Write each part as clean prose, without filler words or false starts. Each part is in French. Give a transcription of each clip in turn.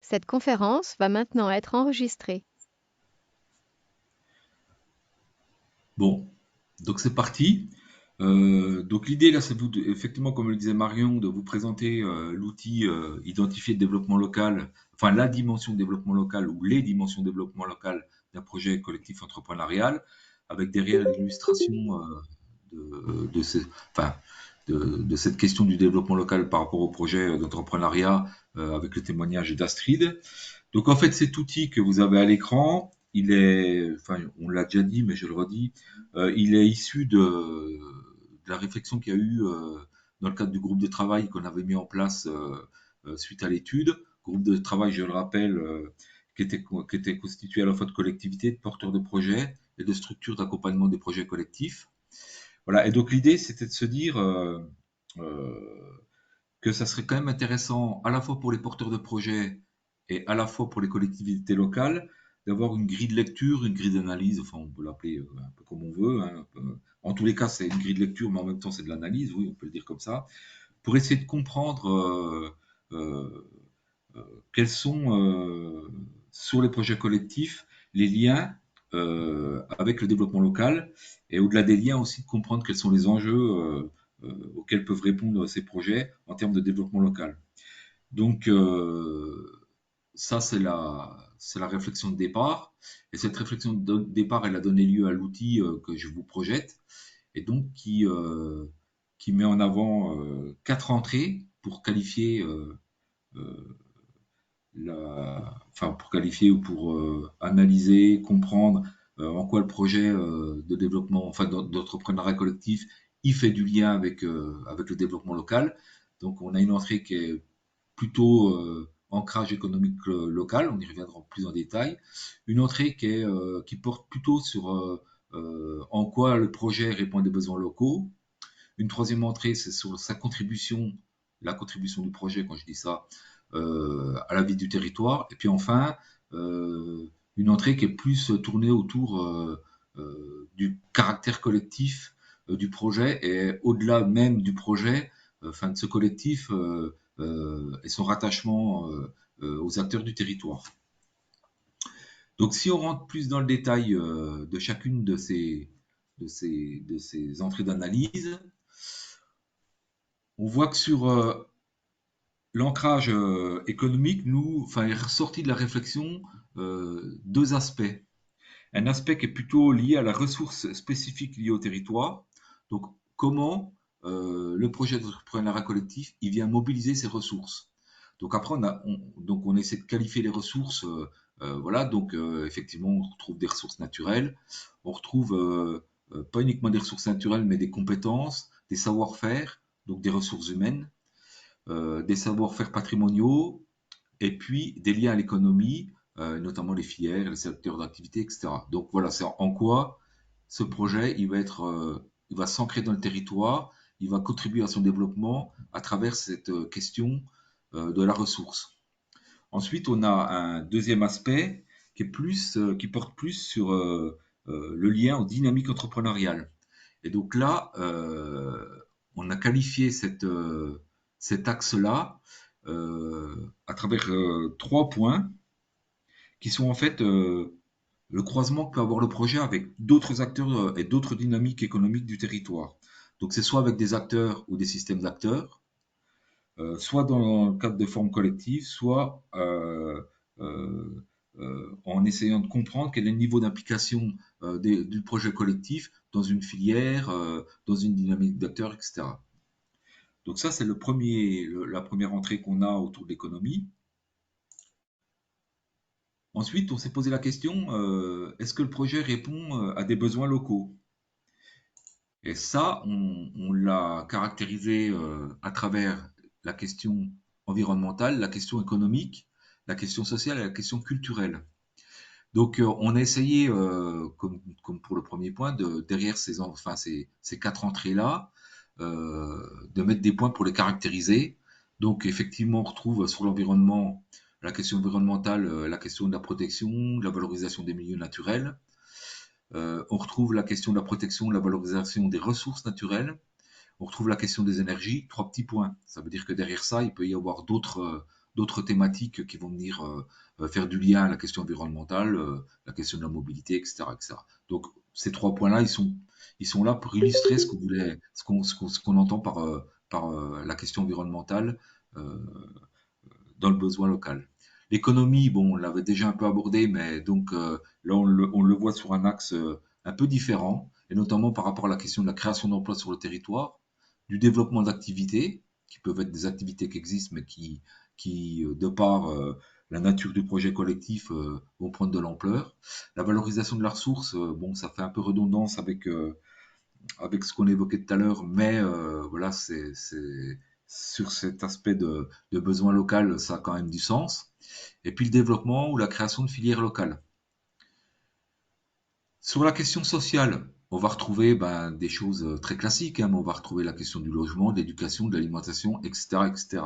Cette conférence va maintenant être enregistrée. Bon, donc c'est parti. Donc l'idée là, c'est effectivement, comme le disait Marion, de vous présenter l'outil identifié de développement local, enfin la dimension de développement local ou les dimensions de développement local d'un projet collectif entrepreneurial, avec derrière l'illustration de, ces- enfin, de cette question du développement local par rapport au projet d'entrepreneuriat avec le témoignage d'Astrid. Donc en fait, cet outil que vous avez à l'écran, il est, enfin, on l'a déjà dit, mais je le redis, il est issu de la réflexion qu'il y a eu dans le cadre du groupe de travail qu'on avait mis en place suite à l'étude. Groupe de travail, je le rappelle, qui était constitué à la fois de collectivités, de porteurs de projets et de structures d'accompagnement des projets collectifs. Voilà. Et donc l'idée, c'était de se dire euh, que ça serait quand même intéressant, à la fois pour les porteurs de projets et à la fois pour les collectivités locales, d'avoir une grille de lecture, une grille d'analyse, enfin on peut l'appeler un peu comme on veut, hein, en tous les cas c'est une grille de lecture, mais en même temps c'est de l'analyse, oui, on peut le dire comme ça, pour essayer de comprendre euh, quels sont sur les projets collectifs les liens avec le développement local et au-delà des liens aussi de comprendre quels sont les enjeux auxquels peuvent répondre ces projets en termes de développement local. Donc ça c'est la réflexion de départ et cette réflexion de départ elle a donné lieu à l'outil que je vous projette et donc qui met en avant quatre entrées pour qualifier enfin pour qualifier ou pour analyser, comprendre en quoi le projet de développement, enfin d'entrepreneuriat collectif, il fait du lien avec le développement local. Donc on a une entrée qui est plutôt ancrage économique local, on y reviendra plus en détail. Une entrée qui porte plutôt sur en quoi le projet répond à des besoins locaux. Une troisième entrée, c'est sur sa contribution, la contribution du projet, quand je dis ça, à la vie du territoire. Et puis enfin, une entrée qui est plus tournée autour du caractère collectif du projet et au-delà même du projet, enfin de ce collectif et son rattachement aux acteurs du territoire. Donc si on rentre plus dans le détail de chacune de ces entrées d'analyse, on voit que sur l'ancrage économique, nous, enfin, est ressorti de la réflexion deux aspects. Un aspect qui est plutôt lié à la ressource spécifique liée au territoire. Donc, comment le projet d'entrepreneuriat collectif, il vient mobiliser ses ressources. Donc après, donc on essaie de qualifier les ressources. Voilà, donc effectivement, on retrouve des ressources naturelles. On retrouve pas uniquement des ressources naturelles, mais des compétences, des savoir-faire, donc des ressources humaines des savoir-faire patrimoniaux et puis des liens à l'économie, notamment les filières, les secteurs d'activité, etc. Donc voilà, c'est en quoi ce projet, il va s'ancrer dans le territoire, il va contribuer à son développement à travers cette question de la ressource. Ensuite, on a un deuxième aspect qui porte plus sur le lien aux dynamiques entrepreneuriales. Et donc là, on a qualifié cet axe-là à travers trois points qui sont en fait le croisement que peut avoir le projet avec d'autres acteurs et d'autres dynamiques économiques du territoire. Donc c'est soit avec des acteurs ou des systèmes d'acteurs, soit dans le cadre de formes collectives, soit en essayant de comprendre quel est le niveau d'implication du projet collectif dans une filière, dans une dynamique d'acteurs, etc. Donc ça, c'est la première entrée qu'on a autour de l'économie. Ensuite, on s'est posé la question, est-ce que le projet répond à des besoins locaux? Et ça, on l'a caractérisé à travers la question environnementale, la question économique, la question sociale et la question culturelle. Donc, on a essayé, comme pour le premier point, derrière ces quatre entrées-là, de mettre des points pour les caractériser. Donc, effectivement, on retrouve sur l'environnement la question environnementale, la question de la protection, de la valorisation des milieux naturels. On retrouve la question de la protection, de la valorisation des ressources naturelles. On retrouve la question des énergies, trois petits points. Ça veut dire que derrière ça, il peut y avoir d'autres thématiques qui vont venir faire du lien à la question environnementale, la question de la mobilité, etc., etc. Donc ces trois points-là, ils sont là pour illustrer ce qu'on entend par la question environnementale euh, dans le besoin local. L'économie, bon, on l'avait déjà un peu abordé, mais donc là, on le voit sur un axe un peu différent, et notamment par rapport à la question de la création d'emplois sur le territoire, du développement d'activités, qui peuvent être des activités qui existent, mais qui de par la nature du projet collectif, vont prendre de l'ampleur. La valorisation de la ressource, bon, ça fait un peu redondance avec ce qu'on évoquait tout à l'heure, mais voilà, c'est sur cet aspect de besoin local, ça a quand même du sens. Et puis le développement ou la création de filières locales. Sur la question sociale, on va retrouver des choses très classiques, hein, mais on va retrouver la question du logement, de l'éducation, de l'alimentation, etc., etc.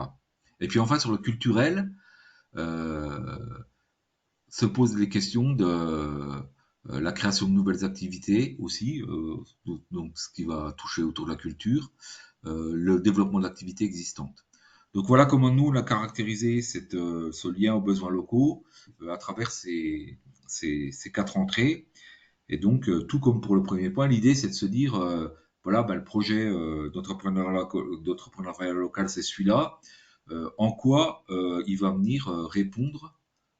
Et puis enfin sur le culturel, euh, se posent les questions de la création de nouvelles activités aussi, donc ce qui va toucher autour de la culture, le développement d'activités existantes. Donc voilà comment nous on a caractérisé ce lien aux besoins locaux à travers ces quatre entrées. Et donc, tout comme pour le premier point, l'idée c'est de se dire, voilà, le projet d'entrepreneuriat local, c'est celui-là. En quoi il va venir répondre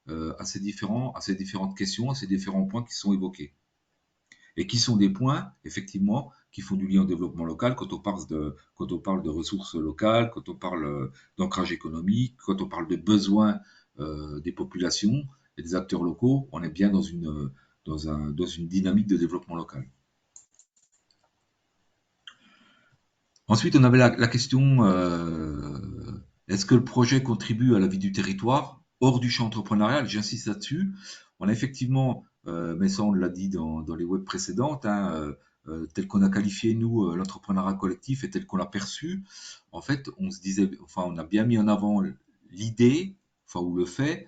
à ces différentes questions, à ces différents points qui sont évoqués. Et qui sont des points, effectivement, qui font du lien au développement local quand on parle de ressources locales, quand on parle d'ancrage économique, quand on parle de besoins des populations et des acteurs locaux, on est bien dans une dynamique de développement local. Ensuite, on avait la question est-ce que le projet contribue à la vie du territoire hors du champ entrepreneurial? J'insiste là-dessus. On a effectivement, mais ça on l'a dit dans les webs précédentes, hein, tel qu'on a qualifié nous l'entrepreneuriat collectif et tel qu'on l'a perçu. En fait, on se disait, enfin, on a bien mis en avant l'idée, enfin ou le fait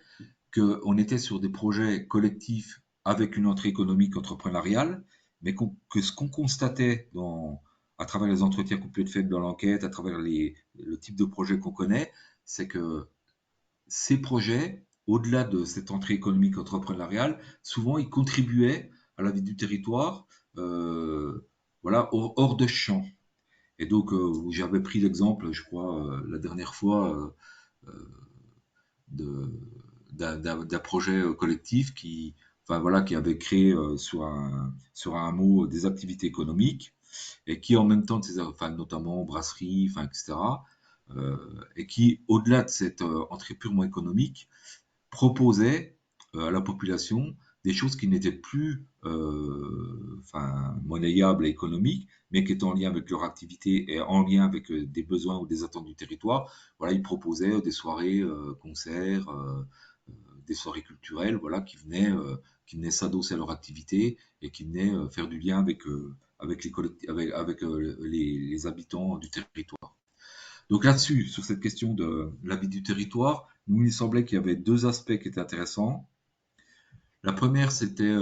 qu'on était sur des projets collectifs avec une entrée économique entrepreneuriale, mais que ce qu'on constatait à travers les entretiens qui ont pu être faits dans l'enquête, à travers le type de projet qu'on connaît, c'est que ces projets, au-delà de cette entrée économique entrepreneuriale, souvent ils contribuaient à la vie du territoire, voilà, hors de champ. Et donc, j'avais pris l'exemple, je crois, la dernière fois, de, d'un projet collectif enfin voilà, qui avait créé sur un hameau des activités économiques et qui en même temps, enfin, notamment brasserie, enfin, etc., et qui, au-delà de cette entrée purement économique, proposait à la population des choses qui n'étaient plus enfin, monnayables et économiques, mais qui étaient en lien avec leur activité et en lien avec des besoins ou des attentes du territoire. Voilà, ils proposaient des soirées, concerts, des soirées culturelles, voilà, qui venaient s'adosser à leur activité et qui venaient faire du lien avec les habitants du territoire. Donc là-dessus, sur cette question de la vie du territoire, nous, il semblait qu'il y avait deux aspects qui étaient intéressants. La première, c'était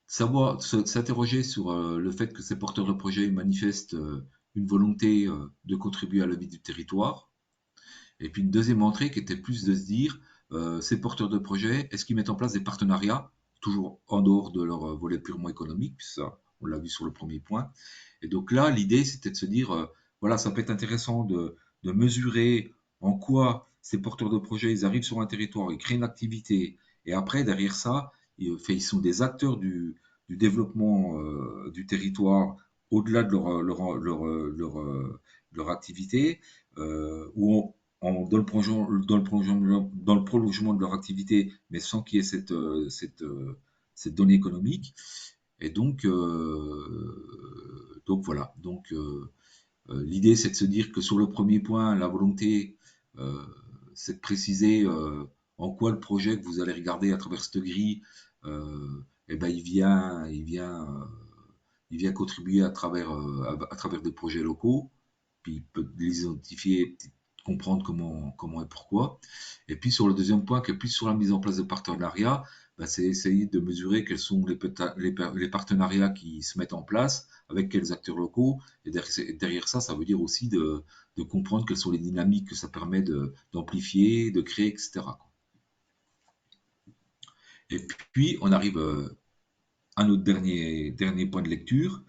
s'interroger sur le fait que ces porteurs de projets manifestent une volonté de contribuer à la vie du territoire. Et puis une deuxième entrée qui était plus de se dire, ces porteurs de projets, est-ce qu'ils mettent en place des partenariats, toujours en dehors de leur volet purement économique, puis ça, on l'a vu sur le premier point. Et donc là, l'idée, c'était de se dire, voilà, ça peut être intéressant de mesurer en quoi ces porteurs de projets, ils arrivent sur un territoire, ils créent une activité, et après, derrière ça, ils sont des acteurs du développement du territoire au-delà de leur activité, où dans le prolongement de leur activité, mais sans qu'il y ait cette donnée économique. Et donc voilà. Donc l'idée, c'est de se dire que sur le premier point, la volonté, euh, c'est de préciser en quoi le projet que vous allez regarder à travers cette grille, eh ben, il vient contribuer à travers des projets locaux, puis il peut les identifier, comprendre comment et pourquoi. Et puis sur le deuxième point, qui est plus sur la mise en place de partenariats, bah, c'est essayer de mesurer quels sont les partenariats qui se mettent en place avec quels acteurs locaux. Et derrière ça, ça veut dire aussi de comprendre quelles sont les dynamiques que ça permet d'amplifier, de créer, etc., quoi. Et puis, on arrive à notre dernier point de lecture,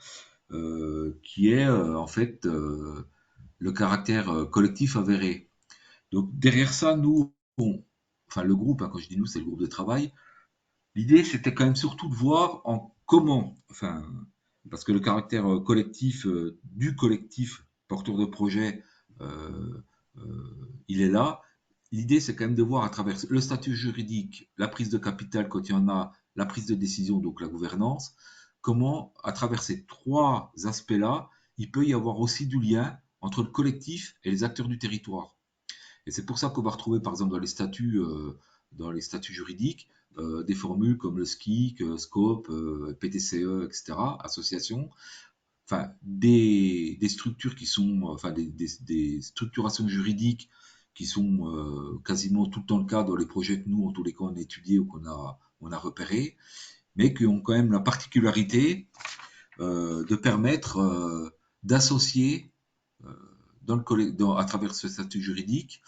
qui est en fait le caractère collectif avéré. Donc derrière ça, nous, enfin le groupe, hein, quand je dis nous, c'est le groupe de travail. L'idée, c'était quand même surtout de voir en comment, enfin, parce que le caractère collectif du collectif porteur de projet, euh, il est là. L'idée, c'est quand même de voir à travers le statut juridique, la prise de capital quand il y en a, la prise de décision, donc la gouvernance, comment, à travers ces trois aspects-là, il peut y avoir aussi du lien entre le collectif et les acteurs du territoire. Et c'est pour ça qu'on va retrouver, par exemple, dans les statuts juridiques, des formules comme le SKIC, SCOPE, PTCE, etc., association, enfin, des structures qui sont, enfin, des structurations juridiques qui sont quasiment tout le temps le cas dans les projets que nous, en tous les cas, on a étudiés ou on a repérés, mais qui ont quand même la particularité de permettre d'associer euh, à travers ce statut juridique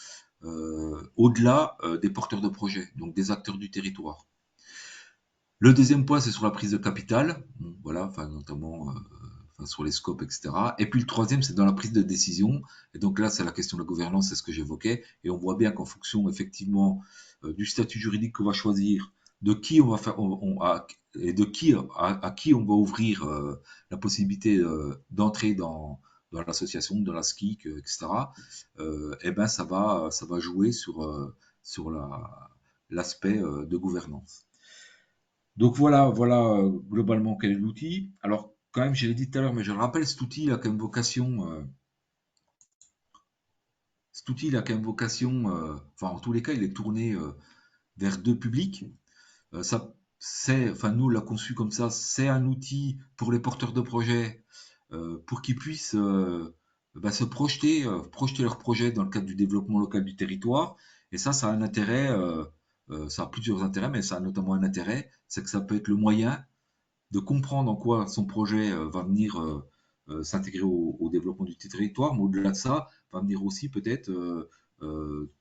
au-delà des porteurs de projets, donc des acteurs du territoire. Le deuxième point, c'est sur la prise de capital, bon, voilà, enfin, notamment enfin, sur les scopes, etc. Et puis le troisième, c'est dans la prise de décision. Et donc là, c'est la question de la gouvernance, c'est ce que j'évoquais. Et on voit bien qu'en fonction, effectivement, du statut juridique qu'on va choisir, de qui on va faire, et de qui à qui on va ouvrir la possibilité d'entrer dans l'association, dans la SKIC, etc. Eh ben, ça va jouer sur l'aspect de gouvernance. Donc voilà globalement quel est l'outil. Alors quand même, je l'ai dit tout à l'heure, mais je le rappelle, cet outil il a quand même vocation, enfin en tous les cas, il est tourné vers deux publics. Enfin nous on l'a conçu comme ça, c'est un outil pour les porteurs de projets pour qu'ils puissent bah, projeter leurs projets dans le cadre du développement local du territoire. Et ça a un intérêt, ça a plusieurs intérêts, mais ça a notamment un intérêt, c'est que ça peut être le moyen de comprendre en quoi son projet va venir s'intégrer au développement du territoire, mais au-delà de ça, va venir aussi peut-être euh,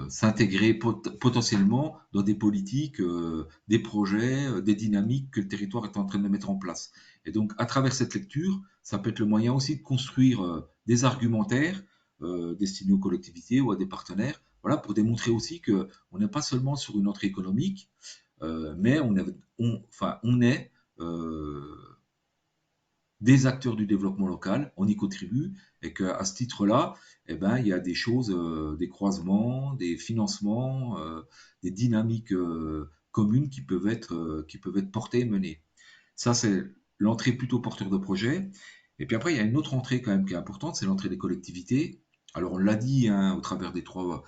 s'intégrer potentiellement dans des politiques, des projets, des dynamiques que le territoire est en train de mettre en place. Et donc, à travers cette lecture, ça peut être le moyen aussi de construire des argumentaires destinés aux collectivités ou à des partenaires, voilà, pour démontrer aussi que on n'est pas seulement sur une entrée économique, mais on est euh, des acteurs du développement local, on y contribue, et qu'à ce titre-là, eh ben, il y a des choses, des croisements, des financements, des dynamiques communes qui peuvent être portées et menées. Ça, c'est l'entrée plutôt porteur de projet. Et puis après, il y a une autre entrée quand même qui est importante, c'est l'entrée des collectivités. Alors on l'a dit hein, au travers des trois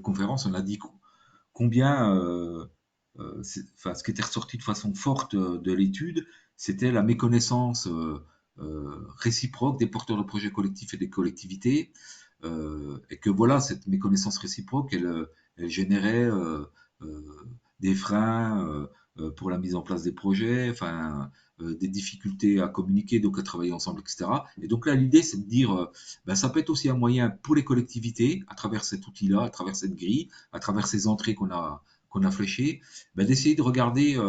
conférences, on a dit combien, enfin, ce qui était ressorti de façon forte de l'étude, c'était la méconnaissance réciproque des porteurs de projets collectifs et des collectivités, et que voilà, cette méconnaissance réciproque, elle générait euh, des freins pour la mise en place des projets, enfin, des difficultés à communiquer, donc à travailler ensemble, etc. Et donc là, l'idée, c'est de dire, ben, ça peut être aussi un moyen pour les collectivités, à travers cet outil-là, à travers cette grille, à travers ces entrées qu'on a fléchées, ben, d'essayer de regarder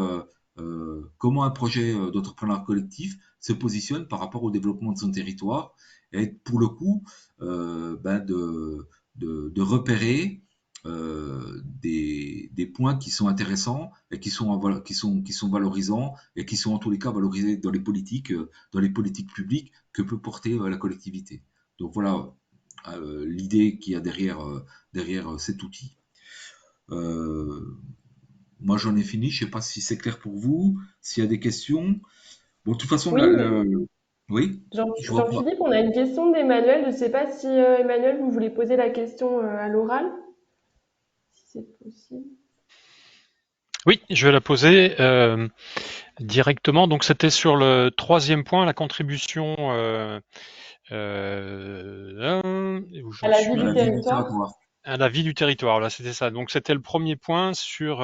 comment un projet d'entrepreneuriat collectif se positionne par rapport au développement de son territoire et pour le coup ben de repérer des points qui sont intéressants et qui sont valorisants et qui sont en tous les cas valorisés dans les politiques publiques que peut porter la collectivité. Donc voilà l'idée qu'il y a derrière cet outil. Euh, Moi, j'en ai fini. Je sais pas si c'est clair pour vous, s'il y a des questions. Bon, de toute façon, Oui, oui, je vois pas. Jean-Philippe, on a une question d'Emmanuel. Je ne sais pas si Emmanuel, vous voulez poser la question à l'oral, si c'est possible. Oui, je vais la poser directement. Donc, c'était sur le troisième point, la contribution. Où À j'en la vie À du la suis vie du territoire. territoire. à la vie du territoire. Là, c'était ça. Donc, c'était le premier point sur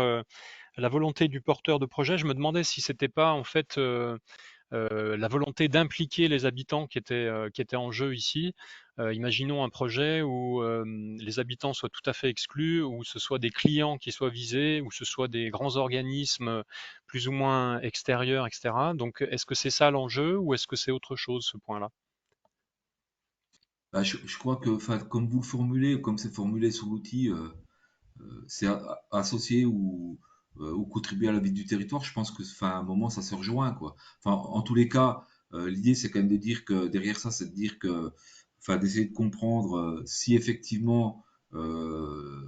la volonté du porteur de projet, je me demandais si c'était pas en fait la volonté d'impliquer les habitants qui étaient en jeu ici. Imaginons un projet où les habitants soient tout à fait exclus, où ce soit des clients qui soient visés, où ce soit des grands organismes plus ou moins extérieurs, etc. Donc, est-ce que c'est ça l'enjeu ou est-ce que c'est autre chose, ce point-là? Bah, je crois que, enfin, comme vous le formulez, comme c'est formulé sur l'outil, c'est associé ou contribuer à la vie du territoire. Je pense que, enfin, à un moment, ça se rejoint, quoi. Enfin, en tous les cas, l'idée, c'est quand même de dire que derrière ça, c'est de dire que, enfin, d'essayer de comprendre si effectivement euh,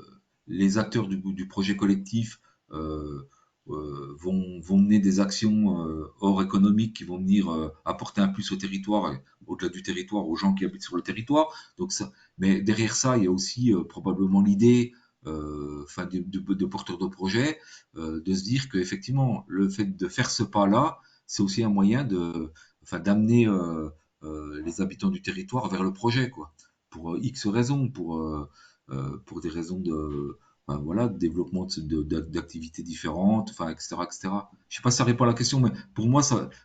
les acteurs du projet collectif euh, vont mener des actions hors économique qui vont venir apporter un plus au territoire, et au-delà du territoire, aux gens qui habitent sur le territoire. Donc ça, mais derrière ça, il y a aussi probablement l'idée enfin de porteurs de projet, de se dire qu'effectivement le fait de faire ce pas-là, c'est aussi un moyen de, enfin d'amener les habitants du territoire vers le projet, quoi, pour X raisons, pour des raisons de, enfin, voilà, de développement d'activités différentes, enfin, etc., etc. Je sais pas si ça répond à la question, mais pour moi,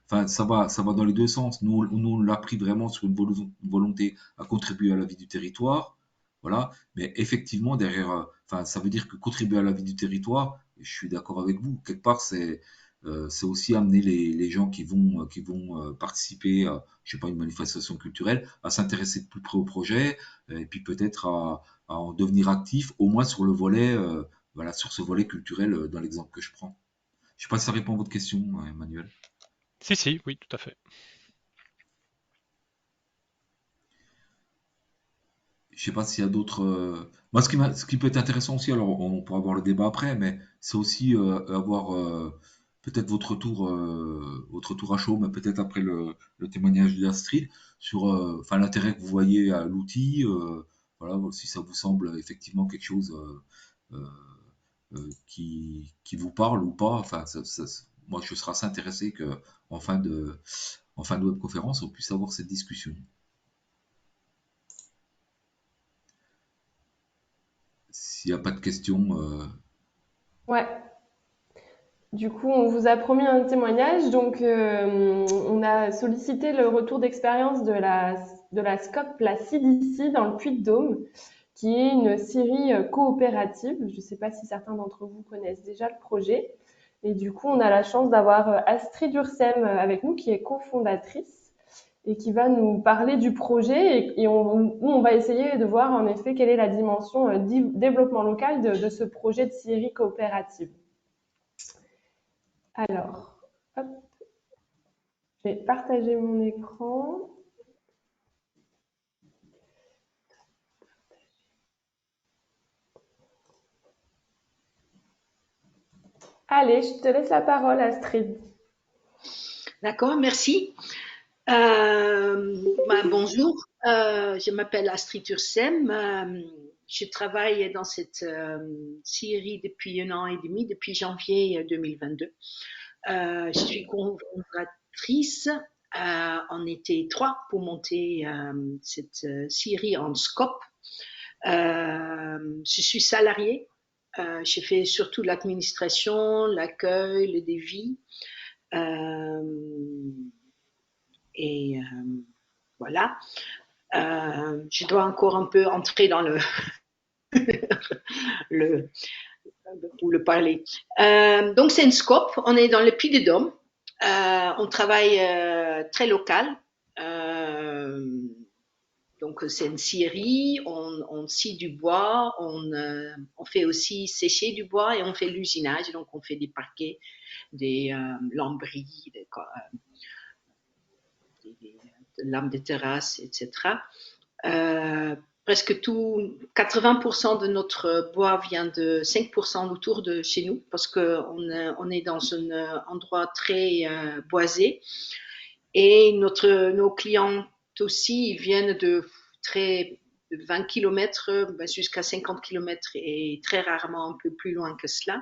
enfin, ça va dans les deux sens. Nous on l'a pris vraiment sur une volonté à contribuer à la vie du territoire, voilà. Mais effectivement, derrière, enfin, ça veut dire que contribuer à la vie du territoire, je suis d'accord avec vous, quelque part, c'est aussi amener les gens qui vont participer à, je sais pas, une manifestation culturelle, à s'intéresser de plus près au projet, et puis peut-être à en devenir actif, au moins sur le volet, voilà, sur ce volet culturel dans l'exemple que je prends. Je sais pas si ça répond à votre question, Emmanuel. Si, si, oui, tout à fait. Je sais pas s'il y a d'autres. Moi, ce qui peut être intéressant aussi, alors on pourra avoir le débat après, mais c'est aussi avoir peut-être votre retour à chaud, mais peut-être après le témoignage d'Astrid sur, enfin, l'intérêt que vous voyez à l'outil, voilà, si ça vous semble effectivement quelque chose euh, qui vous parle ou pas. Enfin, moi, je serais assez intéressé que en fin de webconférence, on puisse avoir cette discussion. S'il n'y a pas de questions. Ouais. Du coup, on vous a promis un témoignage. Donc, on a sollicité le retour d'expérience de la SCOP, la CDC, dans le Puy-de-Dôme, qui est une scierie coopérative. Je ne sais pas si certains d'entre vous connaissent déjà le projet. Et du coup, on a la chance d'avoir Astrid Ursem avec nous, qui est cofondatrice et qui va nous parler du projet. Et on va essayer de voir en effet quelle est la dimension développement local de ce projet de scierie coopérative. Alors, hop, je vais partager mon écran. Allez, je te laisse la parole, Astrid. D'accord, merci. Bonjour, je m'appelle Astrid Ursem. Je travaille dans cette scierie depuis 1 an et demi, depuis janvier 2022. Je suis cofondatrice. On était 3 pour monter cette scierie en SCOP. Je suis salariée. Je fais surtout l'administration, l'accueil, le devis. Euh, et voilà. Je dois encore un peu entrer dans le, ou le parler. Donc c'est une scope. On est dans le Puy-de-Dôme. On travaille très local. Donc c'est une scierie. On scie du bois. On fait aussi sécher du bois et on fait l'usinage. Donc on fait des parquets, des lambris, des lames de terrasse, etc. Presque tout, 80% de notre bois vient de 5% autour de chez nous, parce qu'on est dans un endroit très boisé. Et nos clients aussi, ils viennent de 20 km jusqu'à 50 km et très rarement un peu plus loin que cela.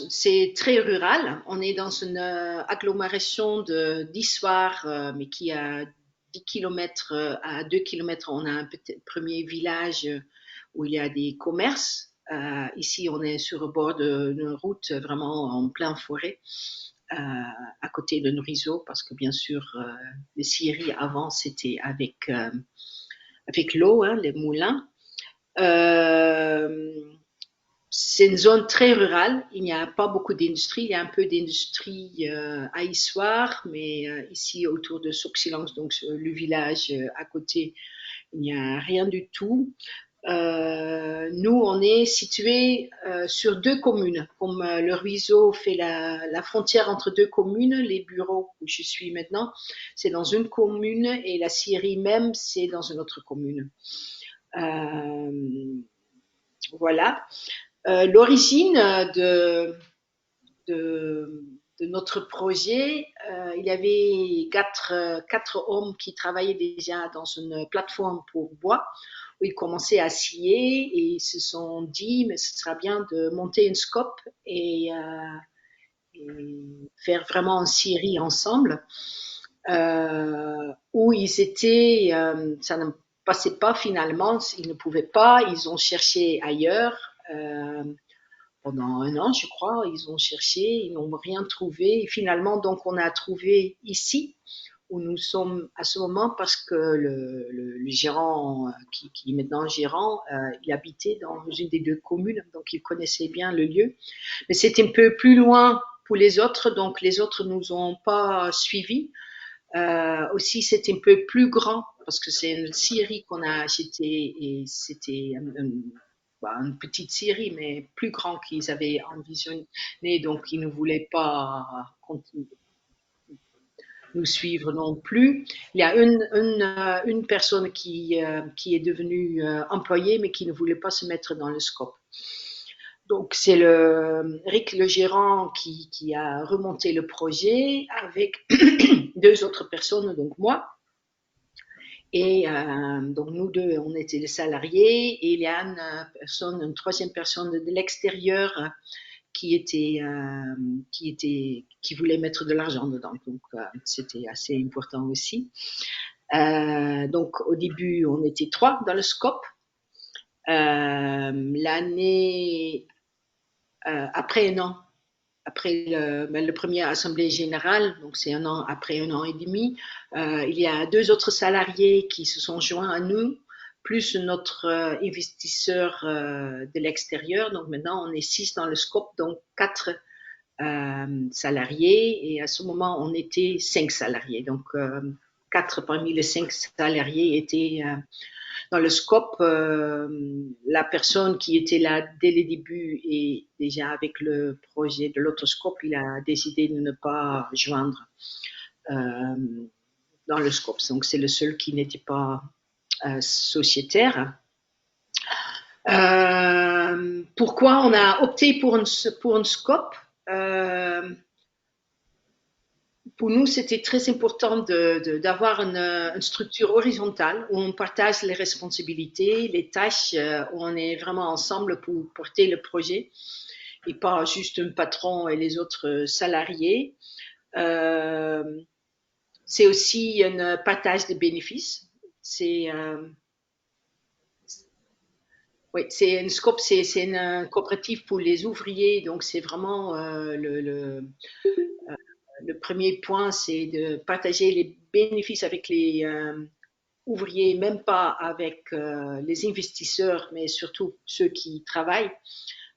C'est très rural. On est dans une agglomération de d'Issoire, mais qui a 10 km à 2 km, on a un premier village où il y a des commerces. Ici, on est sur le bord d'une route, vraiment en plein forêt, à côté d'un ruisseau, parce que bien sûr, les scieries avant, c'était avec l'eau, hein, les moulins. C'est une zone très rurale. Il n'y a pas beaucoup d'industrie. Il y a un peu d'industrie à Issoire, mais ici autour de Soxilance, donc le village à côté, il n'y a rien du tout. Nous, on est situé sur 2 communes. Comme le ruisseau fait la frontière entre 2 communes, les bureaux où je suis maintenant, c'est dans une commune et la scierie même, c'est dans une autre commune. Voilà. L'origine de notre projet, il y avait quatre hommes qui travaillaient déjà dans une plateforme pour bois, où ils commençaient à scier et ils se sont dit, mais ce sera bien de monter une scope et faire vraiment une scierie ensemble, où ils étaient, ça ne passait pas finalement, ils ne pouvaient pas, ils ont cherché ailleurs. Pendant 1 an, je crois, ils ont cherché, ils n'ont rien trouvé. Et finalement, donc, on a trouvé ici, où nous sommes à ce moment, parce que le gérant, qui est maintenant gérant, il habitait dans une des 2 communes, donc il connaissait bien le lieu. Mais c'était un peu plus loin pour les autres, donc les autres nous ont pas suivis. Aussi, c'était un peu plus grand, parce que c'est une scierie qu'on a achetée et c'était une petite scierie, mais plus grand qu'ils avaient envisionné, donc ils ne voulaient pas nous suivre non plus. Il y a une personne qui est devenue employée, mais qui ne voulait pas se mettre dans le scope. Donc, c'est Rick, le gérant, qui a remonté le projet avec 2 autres personnes, donc moi. Et donc, nous 2, on était les salariés. Et il y a une 3e personne de l'extérieur qui voulait mettre de l'argent dedans. Donc, c'était assez important aussi. Donc, au début, on était 3 dans le scope. L'année après 1 an, après le premier assemblée générale, donc c'est 1 an après 1 an et demi, il y a 2 autres salariés qui se sont joints à nous, plus notre investisseur de l'extérieur. Donc maintenant, on est 6 dans le scope, donc 4 salariés. Et à ce moment, on était 5 salariés. Donc 4 parmi les 5 salariés étaient dans le scope. La personne qui était là dès le début et déjà avec le projet de l'autre scope, il a décidé de ne pas joindre dans le scope. Donc c'est le seul qui n'était pas sociétaire. Pourquoi on a opté pour une scope? Pour nous, c'était très important d'avoir une structure horizontale où on partage les responsabilités, les tâches, où on est vraiment ensemble pour porter le projet et pas juste un patron et les autres salariés. C'est aussi un partage de bénéfices. Oui, c'est une scope, c'est une coopérative pour les ouvriers, donc c'est vraiment le premier point, c'est de partager les bénéfices avec les ouvriers, même pas avec les investisseurs, mais surtout ceux qui travaillent.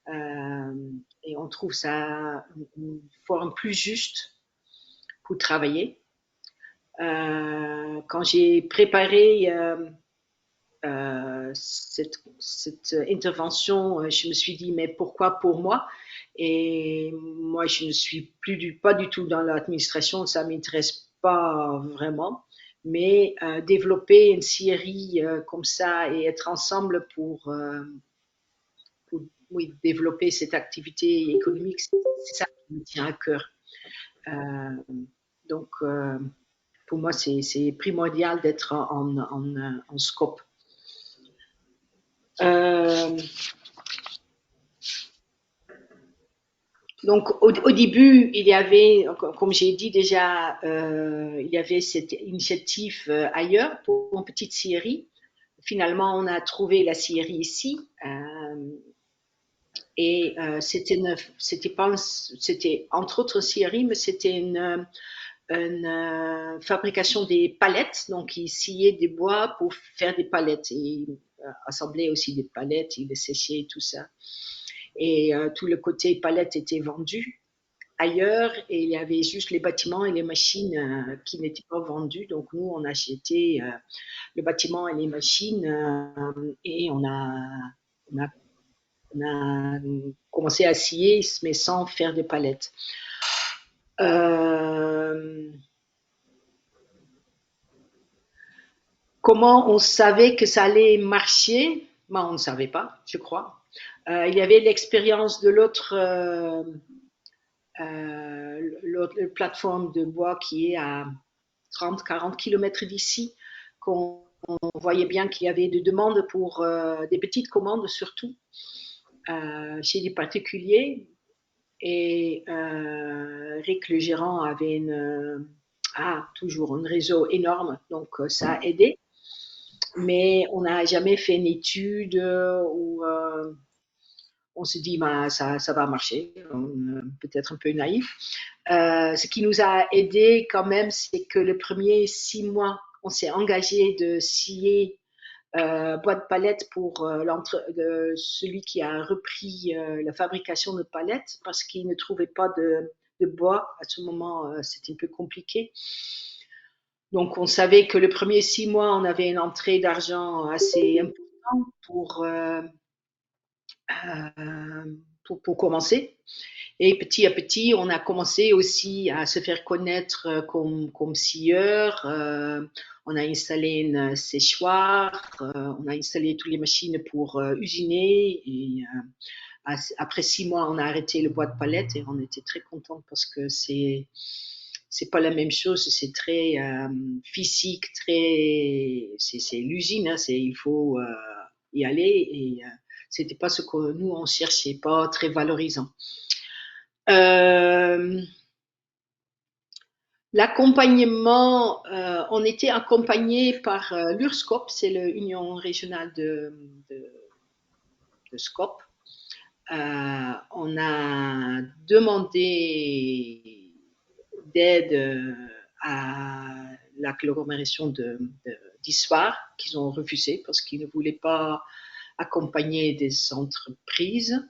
Et on trouve ça une forme plus juste pour travailler. Quand j'ai préparé cette intervention, je me suis dit, mais pourquoi pour moi? Et moi, je ne suis pas du tout dans l'administration, ça ne m'intéresse pas vraiment. Mais développer une scierie comme ça et être ensemble pour oui, développer cette activité économique, c'est ça qui me tient à cœur. Donc, pour moi, c'est primordial d'être en scope. Donc, au début, il y avait, comme j'ai dit déjà, il y avait cette initiative ailleurs pour une petite scierie. Finalement, on a trouvé la scierie ici. Et c'était pas, c'était entre autres scierie, mais c'était une fabrication des palettes. Donc, ils sciaient des bois pour faire des palettes. Et ils assemblaient aussi des palettes, ils les séchaient, tout ça. Et tout le côté palette était vendu ailleurs et il y avait juste les bâtiments et les machines qui n'étaient pas vendus. Donc nous, on a acheté le bâtiment et les machines et on a, on a commencé à scier, mais sans faire de palettes. Comment on savait que ça allait marcher? Ben, on ne savait pas, je crois. Il y avait l'expérience de l'autre plateforme de bois qui est à 30-40 km d'ici, qu'on voyait bien qu'il y avait des demandes pour des petites commandes surtout chez des particuliers. Et Rick, le gérant, avait toujours un réseau énorme, donc ça a aidé. Mais on n'a jamais fait une étude où on se dit bah, ça va marcher, peut-être un peu naïf. Ce qui nous a aidé quand même, c'est que le premier 6 mois, on s'est engagé de scier boîte palette pour celui qui a repris la fabrication de palettes parce qu'il ne trouvait pas de bois. À ce moment, c'était un peu compliqué. Donc, on savait que le premier 6 mois, on avait une entrée d'argent assez importante pour commencer. Et petit à petit, on a commencé aussi à se faire connaître comme scieur. On a installé une séchoir, on a installé toutes les machines pour usiner. Et après 6 mois, on a arrêté le bois de palette et on était très contents parce que c'est pas la même chose. C'est très physique, c'est l'usine. Hein, il faut y aller et c'était pas ce que nous on cherchait, pas très valorisant. L'accompagnement, on était accompagné par l'URSCOP, c'est l'Union régionale de SCOP. On a demandé d'aide à l'agglomération d'Issoire, qu'ils ont refusé parce qu'ils ne voulaient pas accompagner des entreprises.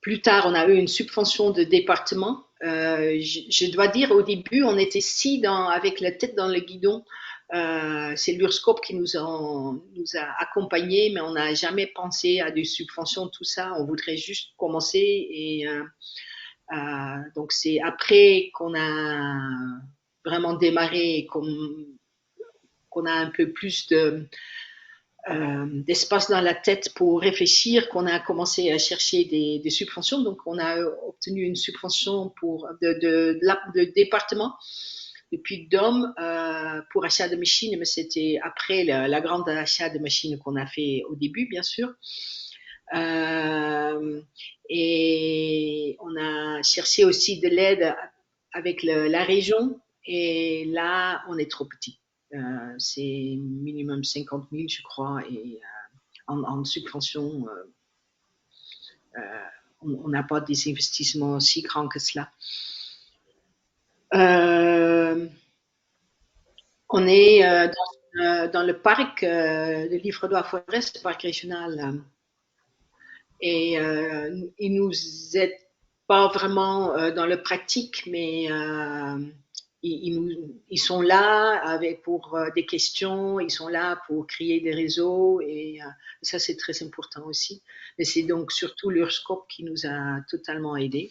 Plus tard, on a eu une subvention de département. Je dois dire, au début, on était avec la tête dans le guidon. C'est l'URSCOP qui nous a accompagnés, mais on n'a jamais pensé à des subventions, tout ça. On voudrait juste commencer. Et donc, c'est après qu'on a vraiment démarré, qu'on a un peu plus d'espace dans la tête pour réfléchir, qu'on a commencé à chercher des subventions. Donc, on a obtenu une subvention de département depuis DOM pour achat de machines, mais c'était après la grande achat de machines qu'on a fait au début, bien sûr. Et on a cherché aussi de l'aide avec la région. Et là, on est trop petit. C'est minimum 50 000, je crois, et en subvention, on n'a pas des investissements si grands que cela. On est dans le parc de Liefre-Forest, le parc régional, et ils nous aident pas vraiment dans le pratique, mais ils sont là pour des questions, ils sont là pour créer des réseaux et ça c'est très important aussi. Mais c'est donc surtout l'URSCOP qui nous a totalement aidés.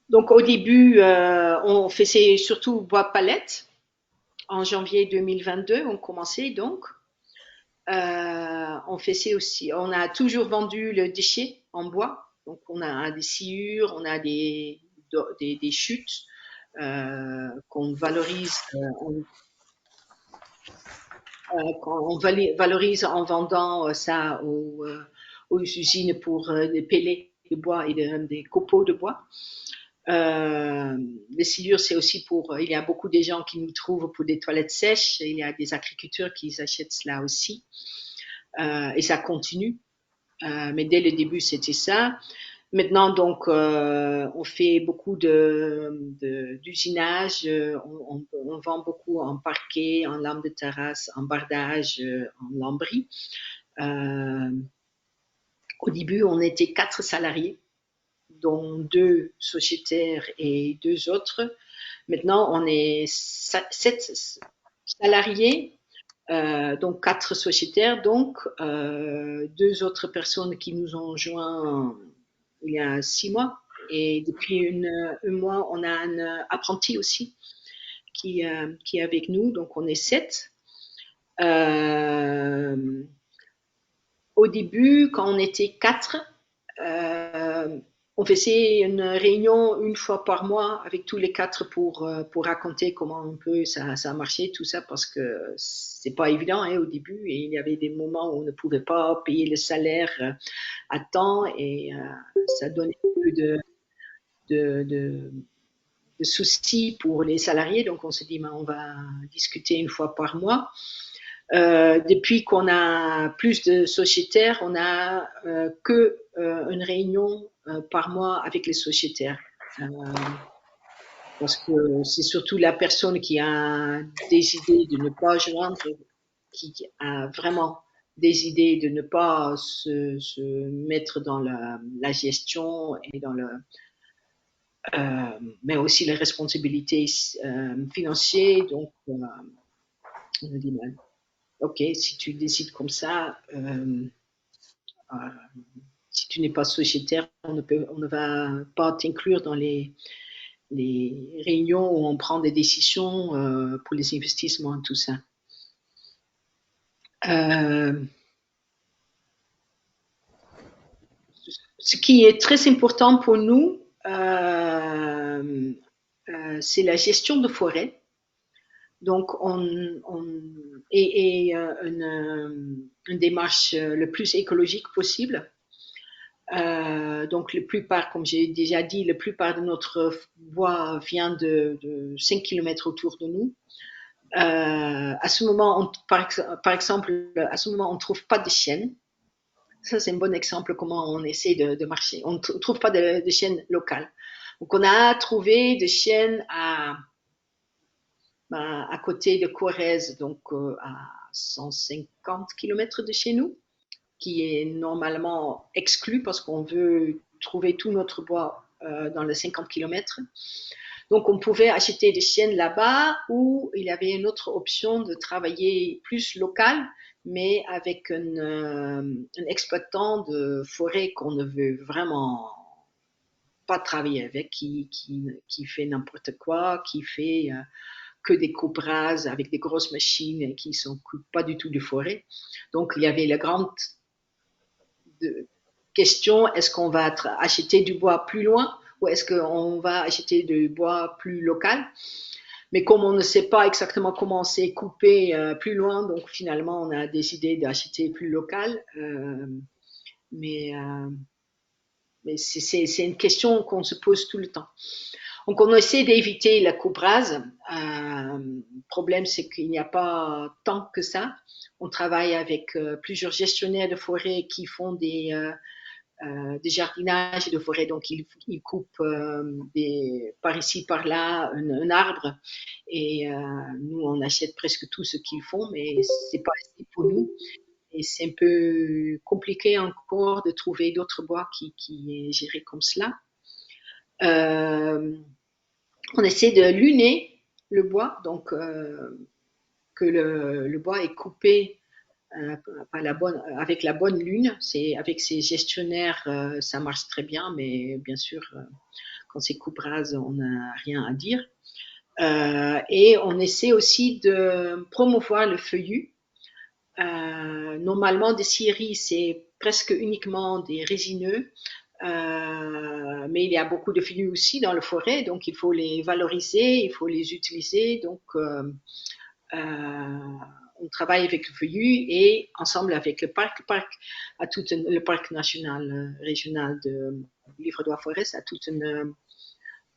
Donc au début, on faisait surtout bois palette. En janvier 2022, on commençait donc. On faisait aussi, on a toujours vendu le déchet en bois. Donc, on a des sciures, on a des chutes qu'on valorise qu'on valorise en vendant ça aux usines pour des pellets de bois et des copeaux de bois. Les sciures, c'est aussi il y a beaucoup de gens qui nous trouvent pour des toilettes sèches. Il y a des agriculteurs qui achètent cela aussi. Et ça continue. Mais dès le début, c'était ça. Maintenant, donc, on fait beaucoup d'usinage. On vend beaucoup en parquet, en lame de terrasse, en bardage, en lambris. Au début, on était 4 salariés, dont 2 sociétaires et 2 autres. Maintenant, on est 7 salariés, donc 4 sociétaires, donc 2 autres personnes qui nous ont joints il y a 6 mois. Et depuis un mois, on a un apprenti aussi qui est avec nous, donc on est 7. Au début, quand on était 4, on faisait une réunion une fois par mois avec tous les 4 pour raconter comment un peu ça a marché, tout ça, parce que c'est pas évident au début, et il y avait des moments où on ne pouvait pas payer le salaire à temps, et ça donnait un peu de soucis pour les salariés. Donc on s'est dit, on va discuter une fois par mois. Depuis qu'on a plus de sociétaires, on a que une réunion par mois avec les sociétaires. Parce que c'est surtout la personne qui a des idées de ne pas joindre, qui a vraiment des idées de ne pas se mettre dans la gestion et dans mais aussi les responsabilités financières. Donc, on a dit, ok, si tu décides comme ça, si tu n'es pas sociétaire, on ne va pas t'inclure dans les réunions où on prend des décisions pour les investissements, tout ça. Ce qui est très important pour nous, c'est la gestion de forêt. Donc, une démarche le plus écologique possible. Donc, la plupart, comme j'ai déjà dit, la plupart de notre bois vient de 5 km autour de nous. À ce moment, par exemple, à ce moment, on ne trouve pas de chênes. Ça, c'est un bon exemple comment on essaie de marcher. On ne trouve pas de chênes locales. Donc, on a trouvé des chênes à côté de Corrèze, donc à 150 km de chez nous, qui est normalement exclu parce qu'on veut trouver tout notre bois dans les 50 km. Donc, on pouvait acheter des chênes là-bas, ou il y avait une autre option de travailler plus local, mais avec un exploitant de forêt qu'on ne veut vraiment pas travailler avec, qui fait n'importe quoi, qui fait que des coupes rases avec des grosses machines qui ne s'occupent pas du tout de forêt. Donc, il y avait la grande question, est-ce qu'on va acheter du bois plus loin ou est-ce qu'on va acheter du bois plus local? Mais comme on ne sait pas exactement comment c'est coupé plus loin, donc finalement, on a décidé d'acheter plus local. Mais c'est une question qu'on se pose tout le temps. Donc, on essaie d'éviter la coupe rase. Le problème, c'est qu'il n'y a pas tant que ça. On travaille avec plusieurs gestionnaires de forêt qui font des jardinages de forêt. Donc, ils coupent par ici, par là, un arbre. Et nous, on achète presque tout ce qu'ils font, mais c'est pas assez pour nous. Et c'est un peu compliqué encore de trouver d'autres bois qui est géré comme cela. On essaie de luner le bois, donc que le bois est coupé avec la bonne lune. Avec ces gestionnaires, ça marche très bien, mais bien sûr, quand c'est coupe rase, on n'a rien à dire. Et on essaie aussi de promouvoir le feuillu. Normalement, des scieries, c'est presque uniquement des résineux. Mais il y a beaucoup de feuillus aussi dans la forêt, donc il faut les valoriser, il faut les utiliser. Donc, On travaille avec le Feuillu et ensemble avec le parc le parc national régional de Livradois-Forez a tout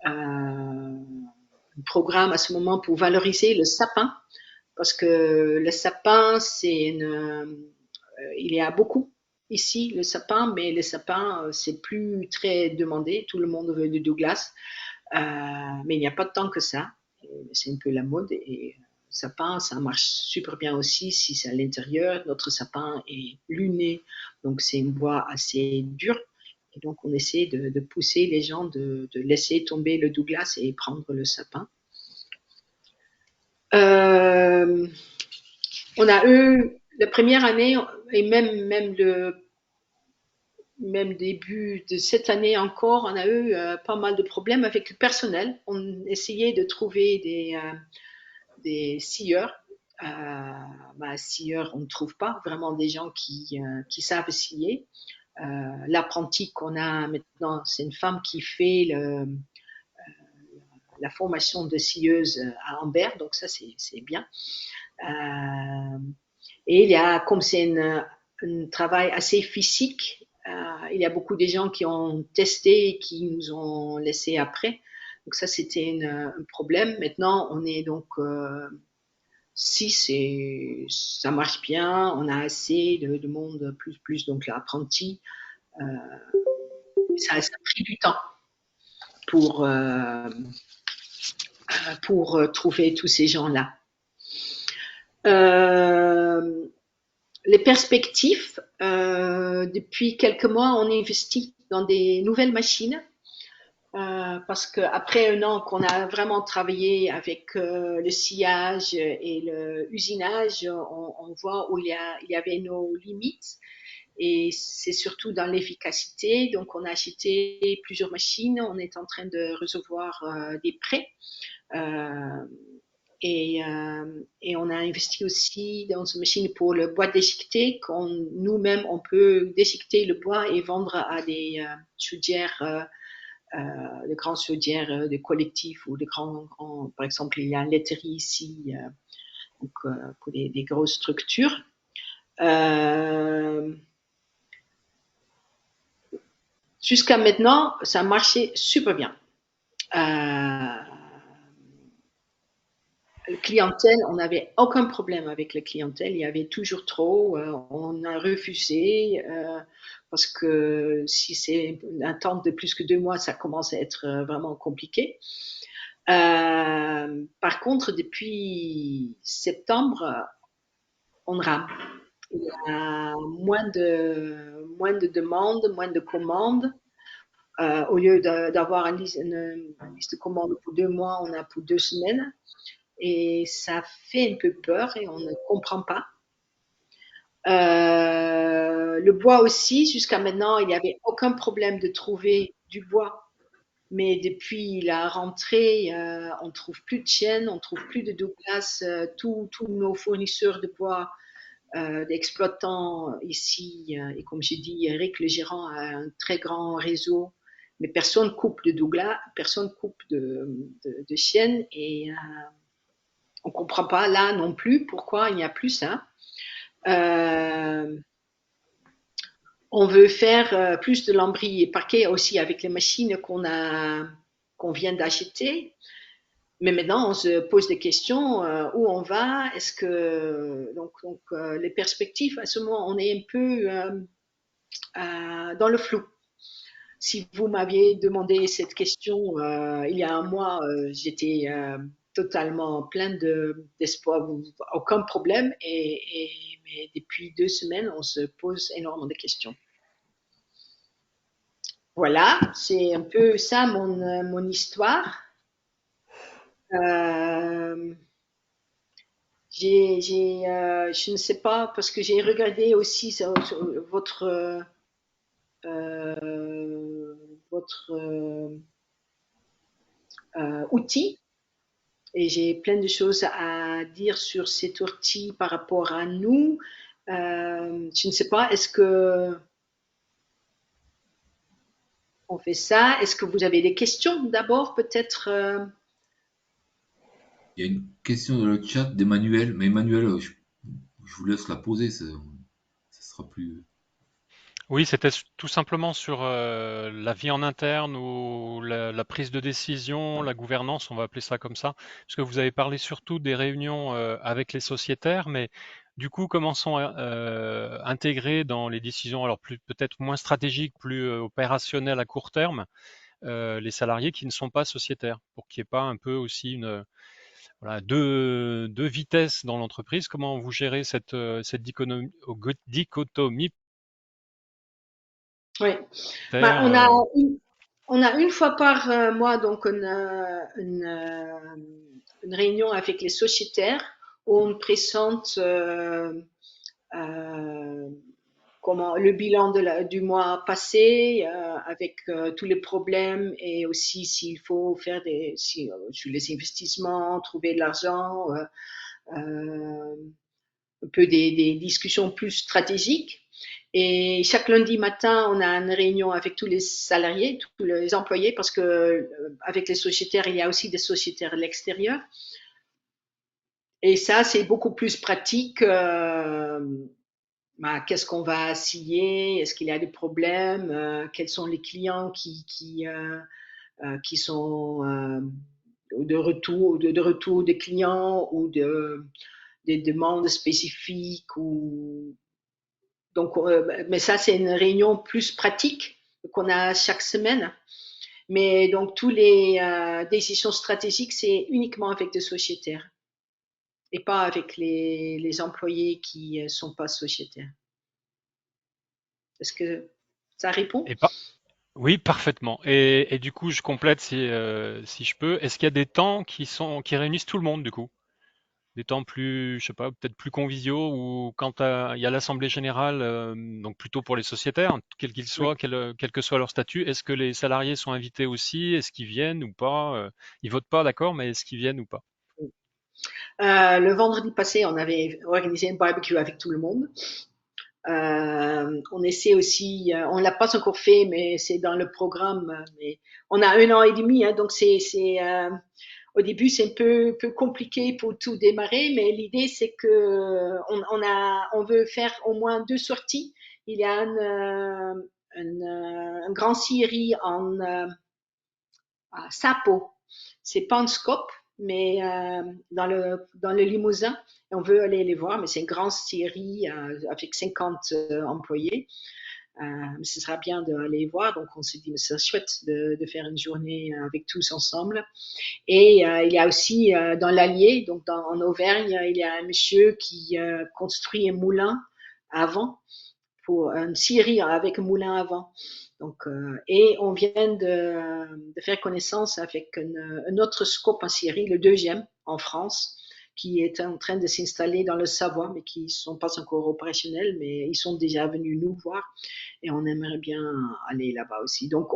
un programme à ce moment pour valoriser le sapin, parce que le sapin, il y a beaucoup ici, le sapin, mais le sapin, c'est plus très demandé. Tout le monde veut du Douglas, mais il n'y a pas tant que ça. C'est un peu la mode et sapin, ça marche super bien aussi si c'est à l'intérieur. Notre sapin est luné, donc c'est un bois assez dur. Et donc, on essaie de pousser les gens de laisser tomber le Douglas et prendre le sapin. On a eu la première année et même début de cette année encore, on a eu pas mal de problèmes avec le personnel. On essayait de trouver des scieurs. Scieurs, on ne trouve pas vraiment des gens qui savent scier. L'apprenti qu'on a maintenant, c'est une femme qui fait la formation de scieuse à Ambert, donc ça c'est bien. Et il y a, comme c'est un travail assez physique, il y a beaucoup de gens qui ont testé et qui nous ont laissé après. Donc ça, c'était un problème. Maintenant, on est donc si ça marche bien, on a assez de monde plus donc l'apprenti. Ça a pris du temps pour trouver tous ces gens-là. Les perspectives, depuis quelques mois, on investit dans des nouvelles machines. Parce qu'après un an qu'on a vraiment travaillé avec le sciage et le usinage, on voit où il y avait nos limites. Et c'est surtout dans l'efficacité. Donc, on a acheté plusieurs machines. On est en train de recevoir des prêts. Et on a investi aussi dans une machine pour le bois déchiqueté. Nous-mêmes, on peut déchiqueter le bois et vendre à des chaudières, de grandes chaudières de collectifs ou de grands, par exemple, il y a une laiterie ici, donc, pour des grosses structures. Jusqu'à maintenant, ça marchait super bien. La clientèle, on n'avait aucun problème avec la clientèle. Il y avait toujours trop. On a refusé parce que si c'est une attente de plus que 2 mois, ça commence à être vraiment compliqué. Par contre, depuis septembre, on rame. Il y a moins de demandes, moins de commandes. Au lieu d'avoir une liste de commandes pour 2 mois, on a pour 2 semaines. Et ça fait un peu peur et on ne comprend pas. Le bois aussi, jusqu'à maintenant, il n'y avait aucun problème de trouver du bois. Mais depuis la rentrée, on ne trouve plus de chêne, on ne trouve plus de Douglas. Tous nos fournisseurs de bois, d'exploitants ici, et comme j'ai dit, Eric, le gérant, a un très grand réseau. Mais personne coupe de Douglas, personne coupe de chêne. Et on ne comprend pas là non plus pourquoi il n'y a plus ça. On veut faire plus de lambris et parquets aussi avec les machines qu'on vient d'acheter. Mais maintenant, on se pose des questions, où on va. Est-ce que donc les perspectives à ce moment, on est un peu dans le flou. Si vous m'aviez demandé cette question il y a un mois, j'étais totalement plein d'espoir, aucun problème. Mais depuis 2 semaines, on se pose énormément de questions. Voilà, c'est un peu ça mon histoire. Je ne sais pas, parce que j'ai regardé aussi sur votre outil, et j'ai plein de choses à dire sur cet outil par rapport à nous. Je ne sais pas, est-ce que on fait ça? Est-ce que vous avez des questions d'abord, peut-être? Il y a une question dans le chat d'Emmanuel, mais Emmanuel, je vous laisse la poser, ça sera plus. Oui, c'était tout simplement sur la vie en interne ou la prise de décision, la gouvernance, on va appeler ça comme ça, parce que vous avez parlé surtout des réunions avec les sociétaires, mais du coup, comment sont intégrés dans les décisions, alors plus peut-être moins stratégiques, plus opérationnelles à court terme, les salariés qui ne sont pas sociétaires, pour qu'il n'y ait pas un peu aussi voilà, deux vitesses dans l'entreprise. Comment vous gérez cette dichotomie Oui. Bah, terre, euh, on a une fois par mois donc une réunion avec les sociétaires où on présente euh, comment le bilan du mois passé avec tous les problèmes et aussi s'il faut faire sur les investissements, trouver de l'argent, un peu des discussions plus stratégiques. Et chaque lundi matin, on a une réunion avec tous les salariés, tous les employés, parce que avec les sociétaires, il y a aussi des sociétaires à l'extérieur. Et ça, c'est beaucoup plus pratique. Bah, qu'est-ce qu'on va signer? Est-ce qu'il y a des problèmes? Quels sont les clients qui sont de retour des clients ou des demandes spécifiques ou donc, mais ça, c'est une réunion plus pratique qu'on a chaque semaine. Mais donc, tous les décisions stratégiques, c'est uniquement avec des sociétaires et pas avec les employés qui ne sont pas sociétaires. Est-ce que ça répond? et pas. Oui, parfaitement. Et du coup, je complète si je peux. Est-ce qu'il y a des temps qui réunissent tout le monde du coup? Des temps plus, je sais pas, peut-être plus conviviaux ou quand il y a l'assemblée générale, donc plutôt pour les sociétaires, quels qu'ils Oui. soient, quel que soit leur statut, est-ce que les salariés sont invités aussi? Est-ce qu'ils viennent ou pas? Ils votent pas, d'accord, mais est-ce qu'ils viennent ou pas? Le vendredi passé, on avait organisé un barbecue avec tout le monde. On essaie aussi, on l'a pas encore fait, mais c'est dans le programme. Mais on a 1 an et demi, hein, donc au début c'est un peu compliqué pour tout démarrer, mais l'idée c'est que on veut faire au moins 2 sorties. Il y a un grand scierie à Sapo. C'est pas un scope, mais dans le Limousin. Et on veut aller les voir, mais c'est une grande scierie avec 50 employés. Ce sera bien d'aller voir. Donc, on s'est dit, mais c'est chouette de faire une journée avec tous ensemble. Et il y a aussi dans l'Allier, donc en Auvergne, il y a un monsieur qui construit un moulin à vent pour une scierie avec un moulin à vent. Donc, et on vient de faire connaissance avec un autre scope en Syrie, le deuxième en France, qui est en train de s'installer dans le Savoie, mais qui ne sont pas encore opérationnels, mais ils sont déjà venus nous voir et on aimerait bien aller là-bas aussi. Donc,